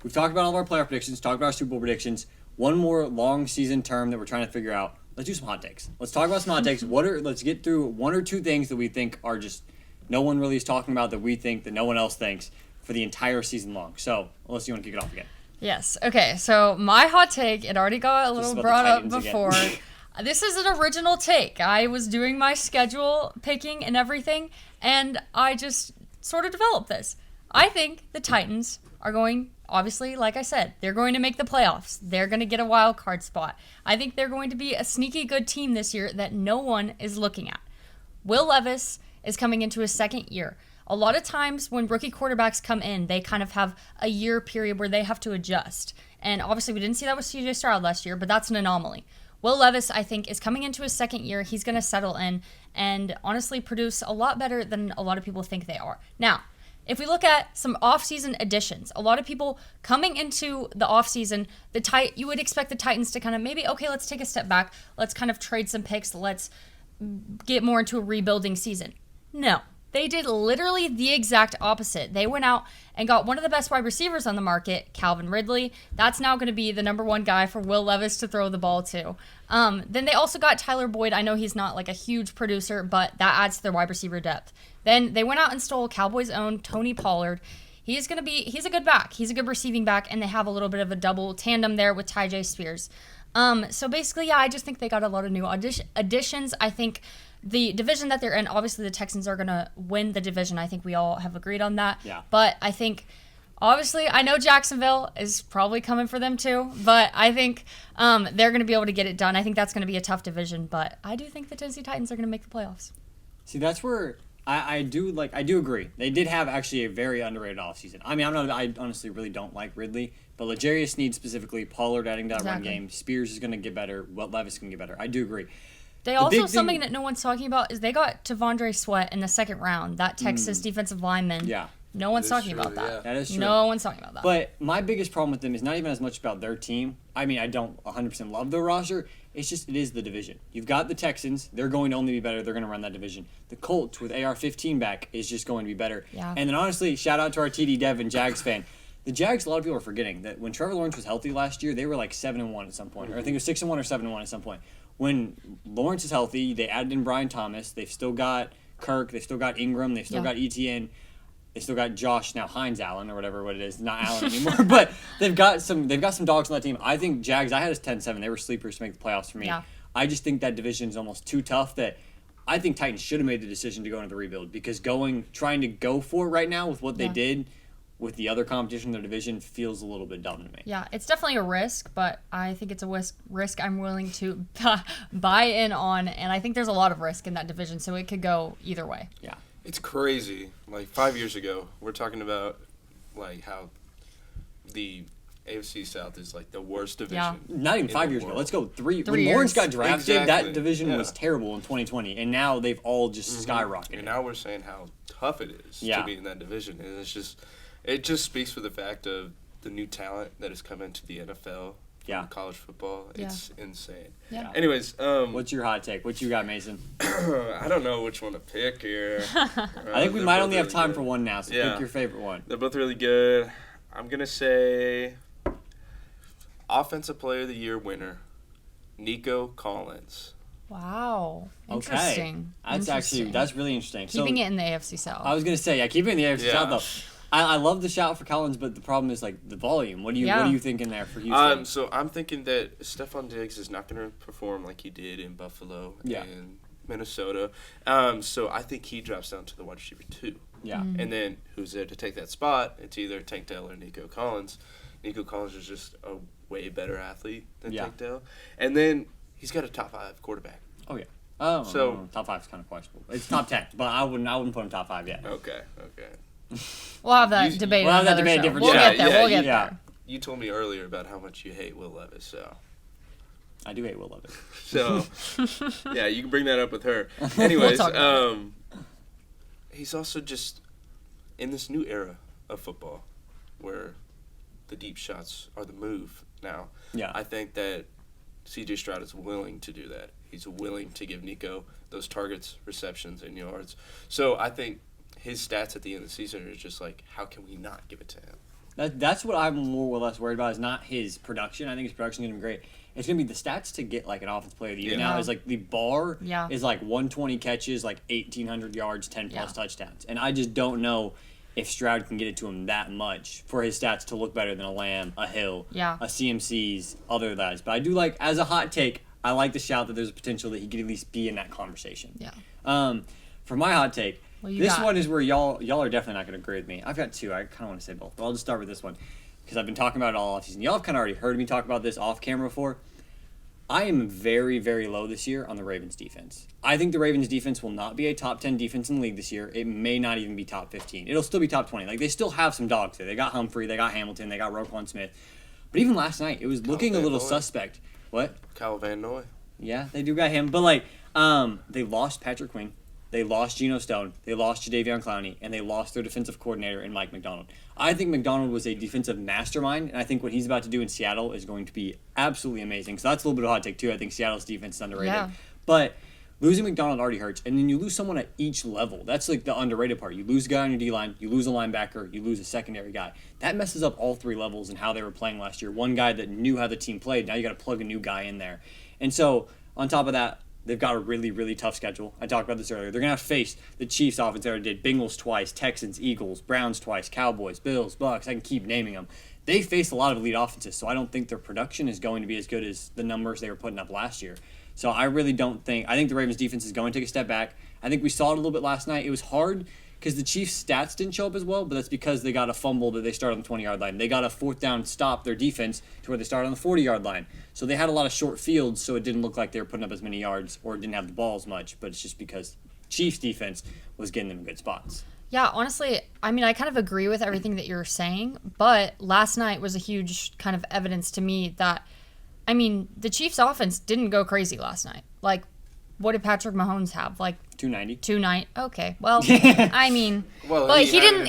we've talked about all of our playoff predictions, talked about our Super Bowl predictions. One more long season term that we're trying to figure out. Let's do some hot takes. Let's talk about some hot takes. Let's get through 1 or 2 things that we think are just no one really is talking about that we think that no one else thinks for the entire season long. So, Alyssa, you want to kick it off again? Yes. Okay. So my hot take, it already got a little about the brought up Titans again. before. This is an original take. I was doing my schedule picking and everything, and I just sort of developed this. I think the Titans are going, obviously, like I said, they're going to make the playoffs. They're going to get a wild card spot. I think they're going to be a sneaky good team this year that no one is looking at. Will Levis is coming into his second year. A lot of times when rookie quarterbacks come in, they kind of have a year period where they have to adjust. And obviously we didn't see that with CJ Stroud last year, but that's an anomaly. Will Levis, I think, is coming into his second year. He's going to settle in and honestly produce a lot better than a lot of people think they are. Now, if we look at some offseason additions, a lot of people coming into the offseason, you would expect the Titans to kind of maybe, okay, let's take a step back. Let's kind of trade some picks. Let's get more into a rebuilding season. No. They did literally the exact opposite. They went out and got one of the best wide receivers on the market, Calvin Ridley. That's now going to be the number 1 guy for Will Levis to throw the ball to. Then they also got Tyler Boyd. I know he's not like a huge producer, but that adds to their wide receiver depth. Then they went out and stole Cowboys' own Tony Pollard. He's a good back. He's a good receiving back, and they have a little bit of a double tandem there with Tyjae Spears. So basically, yeah, I just think they got a lot of new additions. I think the division that they're in, obviously the Texans are going to win the division. I think we all have agreed on that. Yeah. But I think, obviously, I know Jacksonville is probably coming for them too, but I think they're going to be able to get it done. I think that's going to be a tough division, but I do think the Tennessee Titans are going to make the playoffs. See, that's where I do agree. They did have actually a very underrated offseason. I mean, I honestly really don't like Ridley, but L'Jarius Sneed specifically, Pollard adding that run game, Spears is going to get better, Levis is going to get better. I do agree. Something that no one's talking about is they got Tavondre Sweat in the second round, that Texas defensive lineman. Yeah. No one's talking about that. Yeah. That is true. No one's talking about that. But my biggest problem with them is not even as much about their team. I mean, I don't 100% love their roster. It's just, it is the division. You've got the Texans. They're going to only be better. They're going to run that division. The Colts with AR-15 back is just going to be better. Yeah. And then honestly, shout out to our TD Devin Jags fan. The Jags, a lot of people are forgetting that when Trevor Lawrence was healthy last year, they were like 7-1 at some point. Or I think it was 6-1 or 7-1 at some point. When Lawrence is healthy, they added in Brian Thomas. They've still got Kirk. They've still got Ingram. They've still got Etienne. They still got Josh, now Hines Allen or whatever what it is, not Allen anymore. But they've got some dogs on that team. I think Jags, I had us 10-7. They were sleepers to make the playoffs for me. Yeah. I just think that division is almost too tough that I think Titans should have made the decision to go into the rebuild because trying to go for it right now with what they did with the other competition in their division feels a little bit dumb to me. Yeah, it's definitely a risk, but I think it's a risk I'm willing to buy in on, and I think there's a lot of risk in that division, so it could go either way. Yeah. It's crazy. Like 5 years ago, we're talking about like how the AFC South is like the worst division. Yeah. Not even in 5 the years ago. world. Let's go three. When years. Lawrence got drafted, Exactly. that division was terrible in 2020, and now they've all just skyrocketed. And now we're saying how tough it is to be in that division, and it just speaks for the fact of the new talent that has come into the NFL. From college football. It's insane. Yeah. Anyways, what's your hot take? What you got, Mason? I don't know which one to pick here. I think we might only have time for one now, so pick your favorite one. They're both really good. I'm going to say Offensive Player of the Year winner, Nico Collins. Wow. Interesting. Okay. That's really interesting. Keeping it in the AFC South. I was going to say, keeping it in the AFC South, though. I love the shout for Collins, but the problem is like the volume. What do you think in there for Houston? So I'm thinking that Stephon Diggs is not going to perform like he did in Buffalo and Minnesota. So I think he drops down to the wide receiver 2. Yeah. And then who's there to take that spot? It's either Tank Dell or Nico Collins. Nico Collins is just a way better athlete than Tank Dell. And then he's got a top 5 quarterback. Oh yeah. Oh, so top 5 is kind of questionable. It's top 10, but I wouldn't put him top 5 yet. Okay. We'll have that debate. We'll have that debate different. We'll get there. We'll get there. You told me earlier about how much you hate Will Levis, so. I do hate Will Levis. So, yeah, you can bring that up with her. Anyways, he's also just in this new era of football where the deep shots are the move now. Yeah. I think that C.J. Stroud is willing to do that. He's willing to give Nico those targets, receptions, and yards. So I think his stats at the end of the season are just like, how can we not give it to him? That's what I'm more or less worried about, is not his production. I think his production is going to be great. It's going to be the stats to get like an offensive player of the year now. Is like the bar is like 120 catches, like 1,800 yards, 10 plus touchdowns. And I just don't know if Stroud can get it to him that much for his stats to look better than a Lamb, a Hill, a CMC's, other guys. But I do like, as a hot take, I like the shout that there's a potential that he could at least be in that conversation. For my hot take, this one is where y'all are definitely not going to agree with me. I've got two. I kind of want to say both, but I'll just start with this one because I've been talking about it all offseason. Y'all have kind of already heard me talk about this off camera before. I am very, very low this year on the Ravens defense. I think the Ravens defense will not be a top 10 defense in the league this year. It may not even be top 15. It'll still be top 20. Like, they still have some dogs there. They got Humphrey, they got Hamilton, they got Roquan Smith. But even last night, it was looking a little suspect. What? Kyle Van Noy. Yeah, they do got him. But, like, they lost Patrick Queen. They lost Geno Stone. They lost Jadeveon Clowney. And they lost their defensive coordinator in Mike McDonald. I think McDonald was a defensive mastermind. And I think what he's about to do in Seattle is going to be absolutely amazing. So that's a little bit of a hot take, too. I think Seattle's defense is underrated. Yeah. But losing McDonald already hurts. And then you lose someone at each level. That's, like, the underrated part. You lose a guy on your D-line. You lose a linebacker. You lose a secondary guy. That messes up all three levels and how they were playing last year. One guy that knew how the team played. Now you got to plug a new guy in there. And so, on top of that, they've got a really, really tough schedule. I talked about this earlier. They're going to have to face the Chiefs offense that already did. Bengals twice, Texans, Eagles, Browns twice, Cowboys, Bills, Bucks. I can keep naming them. They faced a lot of elite offenses, so I don't think their production is going to be as good as the numbers they were putting up last year. So I really don't think – I think the Ravens defense is going to take a step back. I think we saw it a little bit last night. It was hard because the Chiefs' stats didn't show up as well, but that's because they got a fumble that they started on the 20-yard line. They got a fourth down stop, their defense, to where they started on the 40-yard line. So they had a lot of short fields, so it didn't look like they were putting up as many yards or didn't have the ball as much, but it's just because Chiefs' defense was getting them in good spots. Yeah, honestly, I mean, I kind of agree with everything that you're saying, but last night was a huge kind of evidence to me that, I mean, the Chiefs' offense didn't go crazy last night. Like, what did Patrick Mahomes have? Like 290. 290. Okay, well, I mean, but he didn't.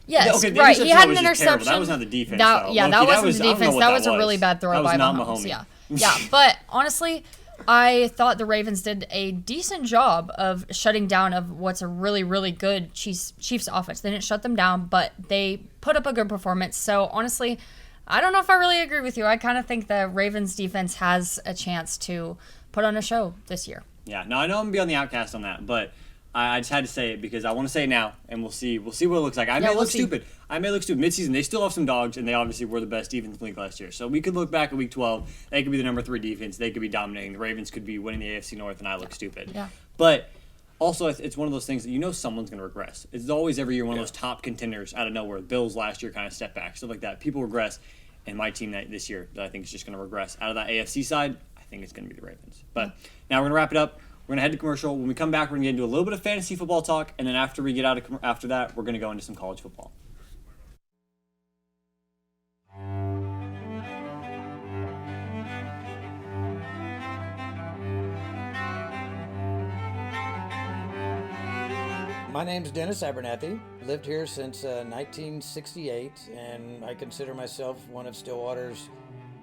Yes, okay, right. He had an was interception. That was not the defense. Yeah, that wasn't the defense. That was a really bad throw by not Mahomes. Yeah, but honestly, I thought the Ravens did a decent job of shutting down of what's a really, really good Chiefs offense. They didn't shut them down, but they put up a good performance. So honestly, I don't know if I really agree with you. I kind of think the Ravens defense has a chance to put on a show this year. Yeah, no, I know I'm going to be on the outcast on that, but I just had to say it because I want to say it now, and we'll see what it looks like. I may look stupid. Midseason, they still have some dogs, and they obviously were the best defense in the league last year. So we could look back at Week 12. They could be the number 3 defense. They could be dominating. The Ravens could be winning the AFC North, and I look stupid. Yeah. But also, it's one of those things that you know someone's going to regress. It's always every year one of those top contenders out of nowhere. The Bills last year kind of stepped back, stuff like that. People regress, and my team this year that I think is just going to regress out of that AFC side, I think it's going to be the Ravens. But now we're going to wrap it up. We're going to head to commercial. When we come back, we're going to get into a little bit of fantasy football talk, and then after we get out of after that, we're going to go into some college football. My name's Dennis Abernathy. Lived here since 1968, and I consider myself one of Stillwater's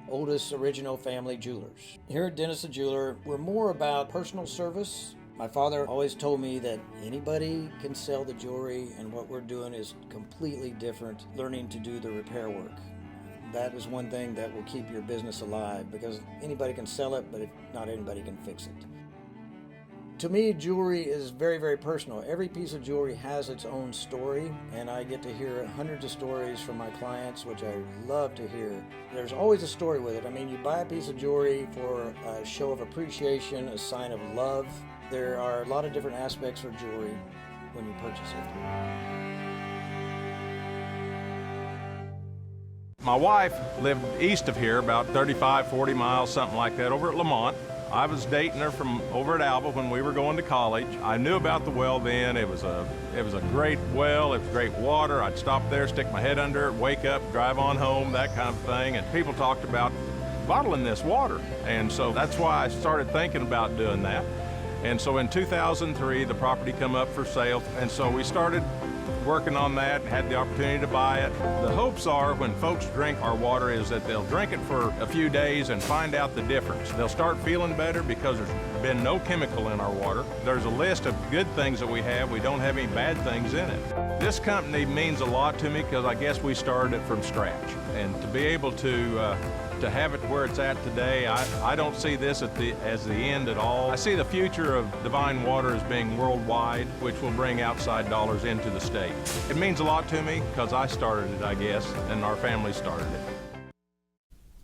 oldest original family jewelers. Here at Dennis the Jeweler, we're more about personal service. My father always told me that anybody can sell the jewelry, and what we're doing is completely different, learning to do the repair work. That is one thing that will keep your business alive, because anybody can sell it, but not anybody can fix it. To me, jewelry is very, very personal. Every piece of jewelry has its own story, and I get to hear hundreds of stories from my clients, which I love to hear. There's always a story with it. I mean, you buy a piece of jewelry for a show of appreciation, a sign of love. There are a lot of different aspects for jewelry when you purchase it. My wife lived east of here, about 35, 40 miles, something like that, over at Lamont. I was dating her from over at Alva when we were going to college. I knew about the well then. It was a great well. It was great water. I'd stop there, stick my head under it, wake up, drive on home, that kind of thing. And people talked about bottling this water. And so that's why I started thinking about doing that. And so in 2003, the property come up for sale, and so we started working on that, had the opportunity to buy it. The hopes are when folks drink our water is that they'll drink it for a few days and find out the difference. They'll start feeling better because there's been no chemical in our water. There's a list of good things that we have. We don't have any bad things in it. This company means a lot to me because I guess we started it from scratch. And to be able to have it where it's at today, I don't see this as the end at all. I see the future of Divine Water as being worldwide, which will bring outside dollars into the state. It means a lot to me because I started it, I guess, and our family started it.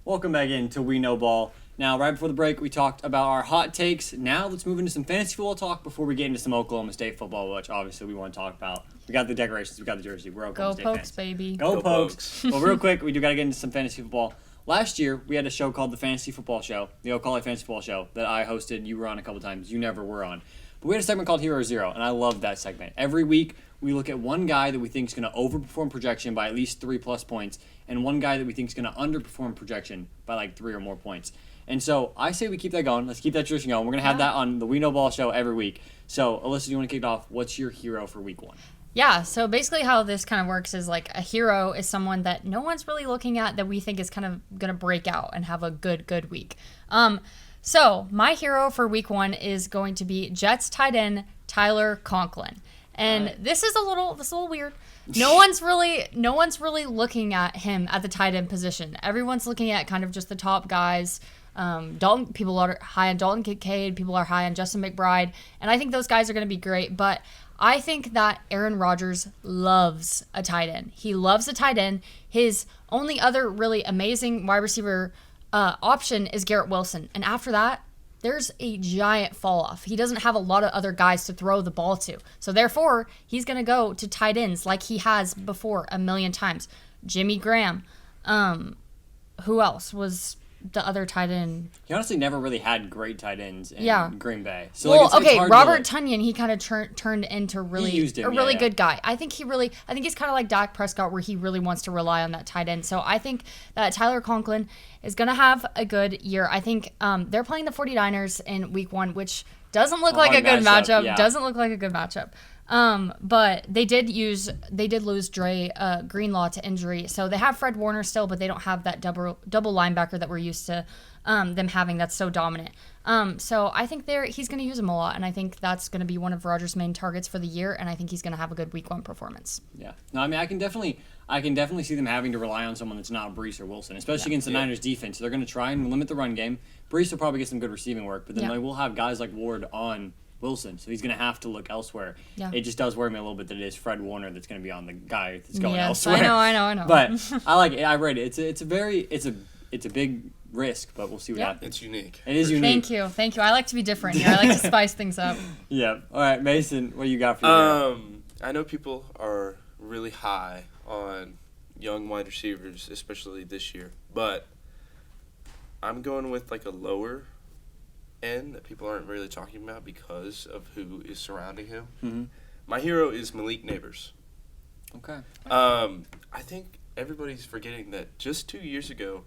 Welcome back into We Know Ball. Now, right before the break, we talked about our hot takes. Now, let's move into some fantasy football talk before we get into some Oklahoma State football, which obviously we want to talk about. We got the decorations, we got the jersey. We're Oklahoma State Pokes, fans. baby. Go Pokes. Well, real quick, we do got to get into some fantasy football. Last year, we had a show called The Fantasy Football Show, the Ocala Fantasy Football Show, that I hosted. You were on a couple times. You never were on. But we had a segment called Hero Zero, and I loved that segment. Every week, we look at one guy that we think is going to overperform projection by at least 3+ points, and one guy that we think is going to underperform projection by like 3 or more points. And so I say we keep that going. Let's keep that tradition going. We're going to have that on the We Know Ball Show every week. So, Alyssa, do you want to kick it off? What's your hero for week 1? Yeah, so basically how this kind of works is like a hero is someone that no one's really looking at that we think is kind of going to break out and have a good week. So my hero for week 1 is going to be Jets tight end Tyler Conklin. And this is a little weird. No one's really looking at him at the tight end position. Everyone's looking at kind of just the top guys. People are high on Dalton Kincaid, people are high on Justin McBride, and I think those guys are going to be great, but I think that Aaron Rodgers loves a tight end. He loves a tight end. His only other really amazing wide receiver option is Garrett Wilson. And after that, there's a giant fall off. He doesn't have a lot of other guys to throw the ball to. So therefore, he's going to go to tight ends like he has before a million times. Jimmy Graham. Who else was the other tight end? He honestly never really had great tight ends in Green Bay. So well, it's Robert Tonyan, he kind of turned into really good guy. I think he's kind of like Dak Prescott, where he really wants to rely on that tight end. So I think that Tyler Conklin is going to have a good year. I think they're playing the 49ers in week 1, which doesn't look like a good matchup. Yeah. Doesn't look like a good matchup. But they did lose Dre Greenlaw to injury, so they have Fred Warner still, but they don't have that double linebacker that we're used to them having that's so dominant. So I think he's going to use him a lot, and I think that's going to be one of Rodgers' main targets for the year, and I think he's going to have a good week 1 performance. Yeah, no, I mean I can definitely see them having to rely on someone that's not Brees or Wilson, especially against the Niners defense. They're going to try and limit the run game. Brees will probably get some good receiving work, but then they will have guys like Ward on Wilson, so he's going to have to look elsewhere. Yeah. It just does worry me a little bit that it is Fred Warner that's going to be on the guy that's going elsewhere. I know. But I like it. I read it. It's a big risk, but we'll see what happens. It's unique. It is unique. Thank you. I like to be different here. I like to spice things up. Yeah. All right, Mason, what you got for you? I know people are really high on young wide receivers, especially this year, but I'm going with like a lower end that people aren't really talking about because of who is surrounding him. Mm-hmm. My hero is Malik Neighbors. Okay. I think everybody's forgetting that just 2 years ago,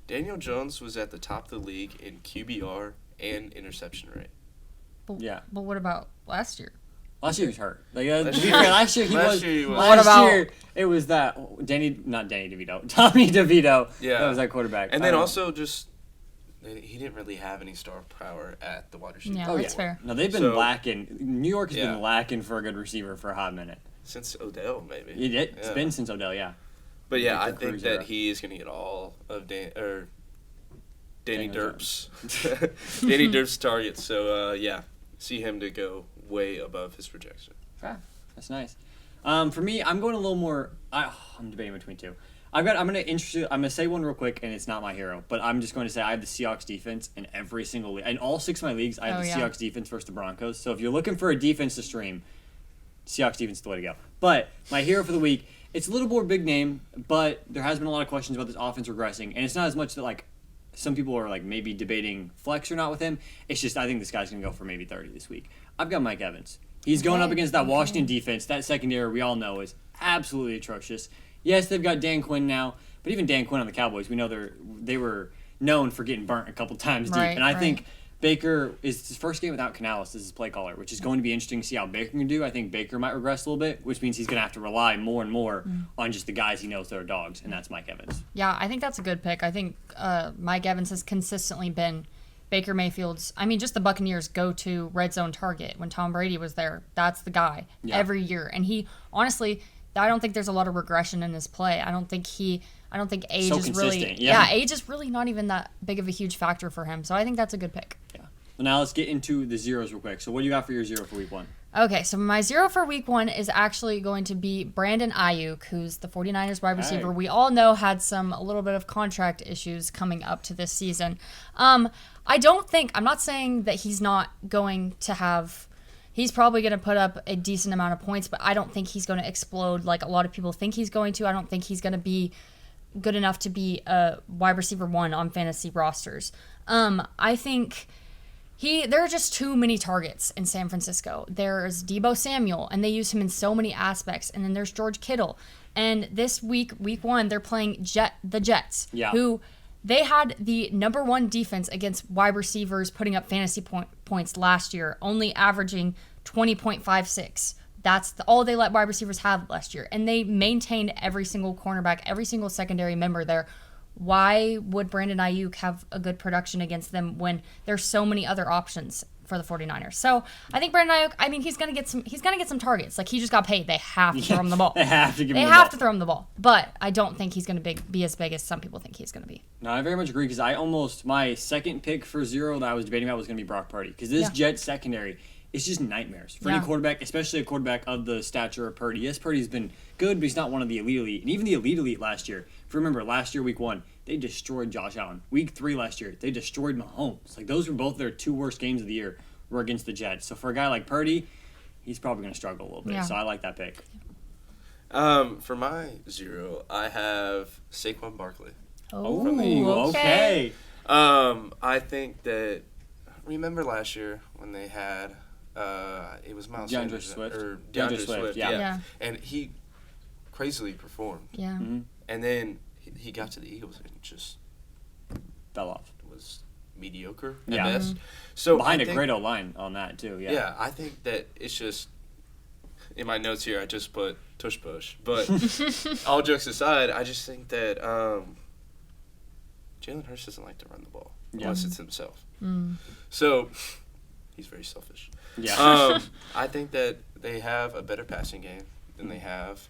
Daniel Jones was at the top of the league in QBR and interception rate. But what about last year? Last year he was hurt. Like, to be fair, last year he was. Last year it was that Tommy DeVito. Yeah. That was that quarterback. And then also just he didn't really have any star power at the wide receiver. Yeah, that's fair. No, they've been lacking. New York has been lacking for a good receiver for a hot minute. Since Odell, maybe. It's been since Odell, yeah. But yeah, I think that he is going to get all of Danny Derp's Danny Derp's targets. So see him to go way above his projection. Yeah, that's nice. For me, I'm going a little more. I'm debating between two. I'm gonna say one real quick, and it's not my hero, but I'm just going to say I have the Seahawks defense in every single league. In all 6 of my leagues, I have the Seahawks defense versus the Broncos. So if you're looking for a defense to stream, Seahawks defense is the way to go. But my hero for the week, it's a little more big name, but there has been a lot of questions about this offense regressing, and it's not as much that like some people are like maybe debating flex or not with him. It's just I think this guy's gonna go for maybe 30 this week. I've got Mike Evans. He's going up against that Washington defense. That secondary we all know is absolutely atrocious. Yes, they've got Dan Quinn now, but even Dan Quinn on the Cowboys, we know they were known for getting burnt a couple times deep. And I think Baker is his first game without Canales as his play caller, which is going to be interesting to see how Baker can do. I think Baker might regress a little bit, which means he's going to have to rely more and more on just the guys he knows that are dogs, and that's Mike Evans. Yeah, I think that's a good pick. I think Mike Evans has consistently been Baker Mayfield's, just the Buccaneers' go-to red zone target. When Tom Brady was there, that's the guy every year. And he, honestly, I don't think there's a lot of regression in his play. I don't think age so is really, age is really not even that big of a huge factor for him. So I think that's a good pick. Yeah. Well, now let's get into the zeros real quick. So what do you got for your 0 for week 1? Okay, so my 0 for week 1 is actually going to be Brandon Ayuk, who's the 49ers wide receiver. Hey. We all know had a little bit of contract issues coming up to this season. I'm not saying that he's not going to have, he's probably going to put up a decent amount of points, but I don't think he's going to explode like a lot of people think he's going to. I don't think he's going to be good enough to be a wide receiver 1 on fantasy rosters. I think there are just too many targets in San Francisco. There's Deebo Samuel, and they use him in so many aspects. And then there's George Kittle. And this week 1, they're playing the Jets, who they had the number 1 defense against wide receivers putting up fantasy points last year, only averaging 20.56. That's all they let wide receivers have last year. And they maintained every single cornerback, every single secondary member there. Why would Brandon Ayuk have a good production against them when there's so many other options for the 49ers? So I think Brandon Ayuk, he's gonna get some targets. Like, he just got paid. They have to throw him the ball. They have to give him They the have ball. to throw him the ball. But I don't think he's gonna be as big as some people think he's gonna be. No, I very much agree, because my second pick for 0 that I was debating about was going to be Brock Purdy, because this Jets secondary, it's just nightmares for any quarterback, especially a quarterback of the stature of Purdy. Yes, Purdy's been good, but he's not one of the elite. And even the elite last year, if you remember, last year, week 1, they destroyed Josh Allen. Week 3 last year, they destroyed Mahomes. Like, those were both their 2 worst games of the year were against the Jets. So for a guy like Purdy, he's probably going to struggle a little bit. Yeah. So I like that pick. For my 0, I have Saquon Barkley. Oh, from the Eagles. okay. I think that, remember last year when they had it was Miles DeAndre Sanders Swift. or DeAndre DeAndre Swift, Swift, yeah. and he crazily performed. Yeah. Mm-hmm. And then he got to the Eagles and just Fell off. was mediocre at Yeah. best. So Behind I a think- great O-line on that, too. Yeah. Yeah, I think that it's just, in my notes here, I just put tush push. But all jokes aside, I just think that Jalen Hurts doesn't like to run the ball unless it's himself. So he's very selfish. Yeah. I think that they have a better passing game than they have,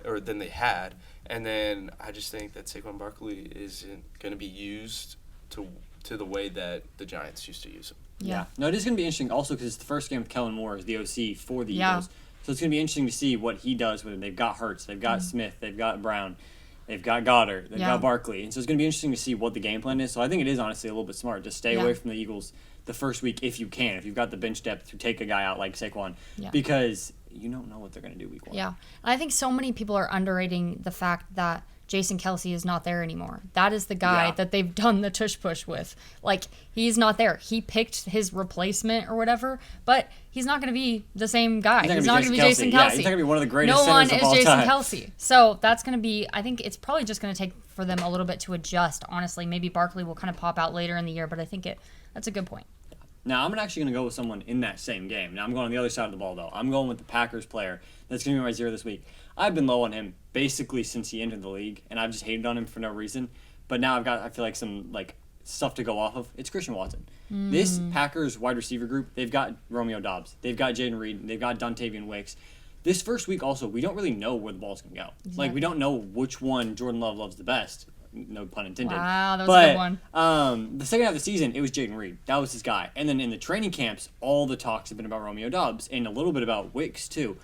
or than they had. And then I just think that Saquon Barkley isn't going to be used to the way that the Giants used to use him. Yeah. No, it is going to be interesting also because it's the first game with Kellen Moore as the OC for the Yeah. Eagles. So it's going to be interesting to see what he does with him. They've got Hurts, they've got Smith, they've got Brown, they've got Goddard, they've got Barkley. And so it's going to be interesting to see what the game plan is. So I think it is honestly a little bit smart to stay away from the Eagles the first week if you can. If you've got the bench depth to take a guy out like Saquon. Yeah. Because you don't know what they're going to do week 1. Yeah. And I think so many people are underrating the fact that Jason Kelsey is not there anymore. That is the guy that they've done the tush push with. Like, he's not there. He picked his replacement or whatever, but he's not going to be the same guy. He's not going to be Jason Kelsey. Yeah, he's not going to be one of the greatest No one centers is of all Jason time. Kelsey. So that's going to be, I think it's probably just going to take for them a little bit to adjust, honestly. Maybe Barkley will kind of pop out later in the year, but I think that's a good point. Now, I'm actually going to go with someone in that same game. Now, I'm going on the other side of the ball, though. I'm going with the Packers player. That's going to be my 0 this week. I've been low on him basically since he entered the league, and I've just hated on him for no reason. But now I feel like some stuff to go off of. It's Christian Watson. This Packers wide receiver group, they've got Romeo Doubs. They've got Jaden Reed. They've got Dontavian Wicks. This first week also, we don't really know where the ball's going to go. Exactly. We don't know which one Jordan Love loves the best. No pun intended. Wow, that was a good one. The second half of the season, it was Jaden Reed. That was his guy. And then in the training camps, all the talks have been about Romeo Doubs and a little bit about Wicks, too.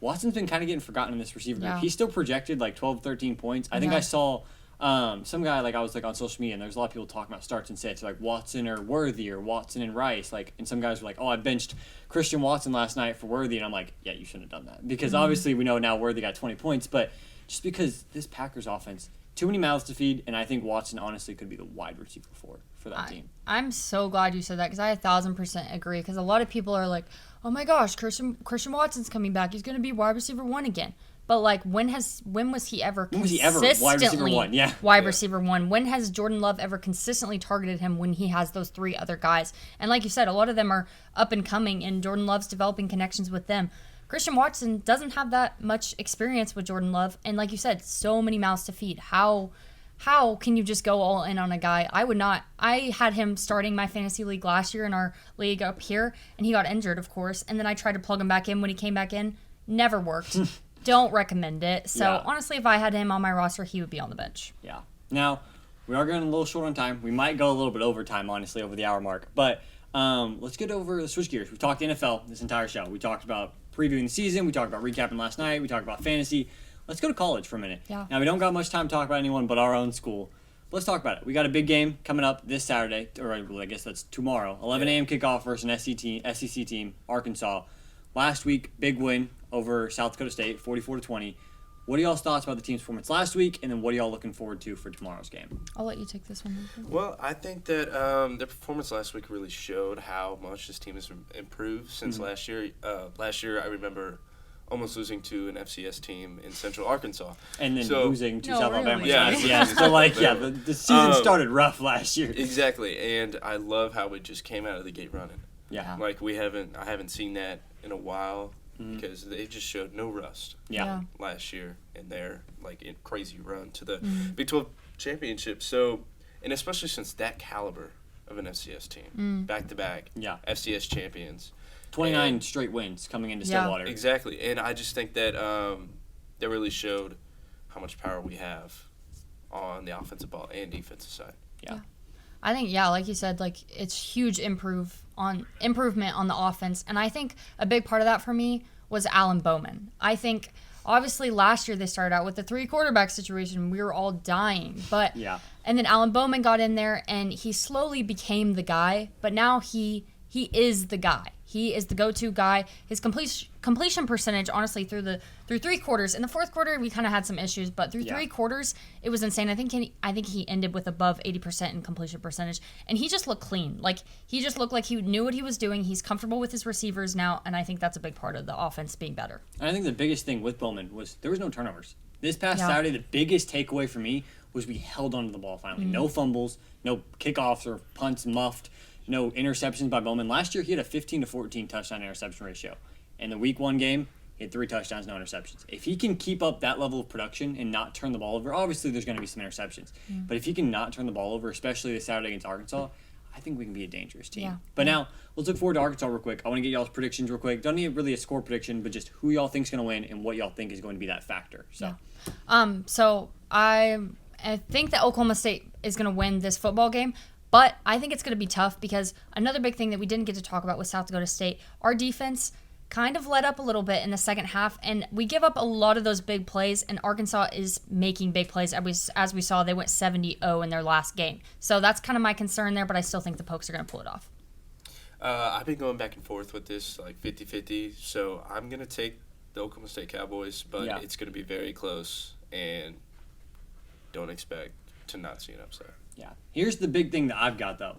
Watson's been kind of getting forgotten in this receiver group. Yeah. He's still projected 12, 13 points. I think I saw some guy, I was on social media, and there's a lot of people talking about starts and sits, Watson or Worthy or Watson and Rice. And some guys were like, oh, I benched Christian Watson last night for Worthy. And I'm like, yeah, you shouldn't have done that. Because obviously we know now Worthy got 20 points, but just because this Packers offense, too many mouths to feed, and I think Watson honestly could be the wide receiver for that team. I'm so glad you said that because I 1,000% agree. Because a lot of people are like, "Oh my gosh, Christian Watson's coming back. He's going to be wide receiver 1 again." But like, when was he ever When was he ever wide receiver one? Yeah. Wide receiver one. When has Jordan Love ever consistently targeted him when he has those 3 other guys? And like you said, a lot of them are up and coming, and Jordan Love's developing connections with them. Christian Watson doesn't have that much experience with Jordan Love, and like you said, so many mouths to feed. How can you just go all in on a guy? I would not. I had him starting my fantasy league last year in our league up here, and he got injured, of course. And then I tried to plug him back in when he came back in. Never worked. Don't recommend it. So honestly, if I had him on my roster, he would be on the bench. Yeah. Now, we are going a little short on time. We might go a little bit over time, honestly, over the hour mark. But let's get over the switch gears. We've talked NFL this entire show. We talked about previewing the season. We talked about recapping last night. We talked about fantasy. Let's go to college for a minute. Yeah. Now, we don't got much time to talk about anyone but our own school. But let's talk about it. We got a big game coming up this Saturday, or I guess that's tomorrow. 11 a.m. kickoff versus an SEC team, Arkansas. Last week, big win over South Dakota State, 44-20. What are y'all's thoughts about the team's performance last week, and then what are y'all looking forward to for tomorrow's game? I'll let you take this one. Well, I think that their performance last week really showed how much this team has improved since last year. Last year, I remember almost losing to an FCS team in Central Arkansas. And then losing to South Alabama. Yeah, so the season started rough last year. Exactly, and I love how it just came out of the gate running. Yeah. Like I haven't seen that in a while because they just showed no rust. Last year in their crazy run to the Big 12 championship. So, and especially since that caliber of an FCS team, back to back, FCS champions, 29 straight wins coming into Stillwater. Exactly, and I just think that that really showed how much power we have on the offensive ball and defensive side. Yeah. I think, like you said, it's huge improvement on the offense. And I think a big part of that for me was Alan Bowman. I think, obviously, last year they started out with the 3 quarterback situation. We were all dying. And then Alan Bowman got in there, and he slowly became the guy. But now he is the guy. He is the go-to guy. His completion percentage, honestly, through 3 quarters. In the 4th quarter, we kind of had some issues, but through 3 quarters, it was insane. I think he ended with above 80% in completion percentage, and he just looked clean. He just looked like he knew what he was doing. He's comfortable with his receivers now, and I think that's a big part of the offense being better. And I think the biggest thing with Bowman was there was no turnovers. This past Saturday, the biggest takeaway for me was we held onto the ball finally. No fumbles, no kickoffs or punts muffed. No interceptions by Bowman. Last year, he had a 15-14 touchdown interception ratio. In the Week 1 game, he had 3 touchdowns, no interceptions. If he can keep up that level of production and not turn the ball over, obviously there's going to be some interceptions. But if he can not turn the ball over, especially this Saturday against Arkansas, I think we can be a dangerous team. But now, let's look forward to Arkansas real quick. I want to get y'all's predictions real quick. Don't need really a score prediction, but just who y'all think is going to win and what y'all think is going to be that factor. So I think that Oklahoma State is going to win this football game. But I think it's going to be tough because another big thing that we didn't get to talk about with South Dakota State, our defense kind of let up a little bit in the second half, and we give up a lot of those big plays, and Arkansas is making big plays. As we saw, they went 70-0 in their last game. So that's kind of my concern there, but I still think the Pokes are going to pull it off. I've been going back and forth with this, 50-50, so I'm going to take the Oklahoma State Cowboys, but it's going to be very close, and don't expect to not see an upset. Yeah. Here's the big thing that I've got, though.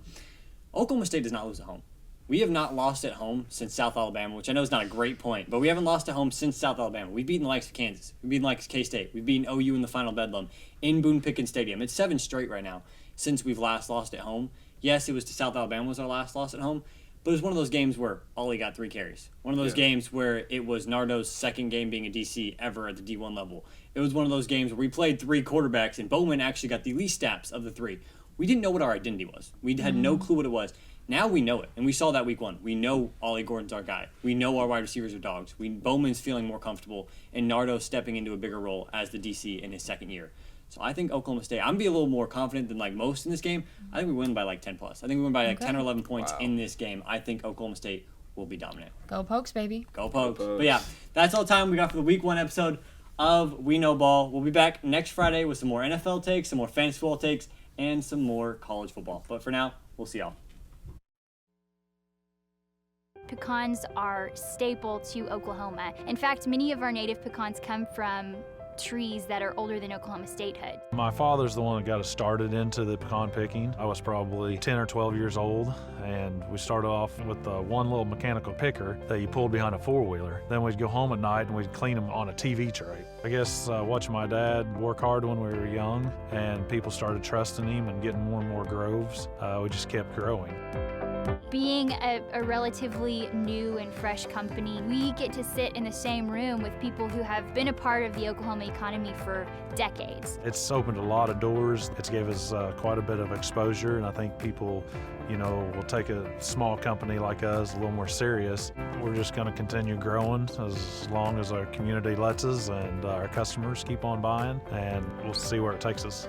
Oklahoma State does not lose at home. We have not lost at home since South Alabama, which I know is not a great point, but we haven't lost at home since South Alabama. We've beaten the likes of Kansas. We've beaten the likes of K-State. We've beaten OU in the final bedlam in Boone Pickens Stadium. It's 7 straight right now since we've last lost at home. Yes, it was to South Alabama was our last loss at home, but it was one of those games where Ollie got 3 carries. One of those games where it was Nardo's second game being a DC ever at the D1 level. It was one of those games where we played 3 quarterbacks, and Bowman actually got the least snaps of the 3. We didn't know what our identity was. We had no clue what it was. Now we know it, and we saw that Week 1. We know Ollie Gordon's our guy. We know our wide receivers are dogs. Bowman's feeling more comfortable, and Nardo's stepping into a bigger role as the DC in his second year. So I think Oklahoma State, I'm going to be a little more confident than most in this game. I think we win by 10+. I think we win by 10 or 11 points in this game. I think Oklahoma State will be dominant. Go Pokes, baby. Go Pokes. But yeah, that's all the time we got for the Week 1 episode of We Know Ball. We'll be back next Friday with some more NFL takes, some more fantasy football takes, and some more college football. But for now, we'll see y'all. Pecans are staple to Oklahoma. In fact, many of our native pecans come from trees that are older than Oklahoma statehood. My father's the one that got us started into the pecan picking. I was probably 10 or 12 years old, and we started off with one little mechanical picker that you pulled behind a four-wheeler. Then we'd go home at night and we'd clean them on a TV tray. I guess watching my dad work hard when we were young, and people started trusting him and getting more and more groves, we just kept growing. Being a relatively new and fresh company, we get to sit in the same room with people who have been a part of the Oklahoma economy for decades. It's opened a lot of doors. It's gave us quite a bit of exposure, and I think people, will take a small company like us a little more serious. We're just going to continue growing as long as our community lets us and our customers keep on buying, and we'll see where it takes us.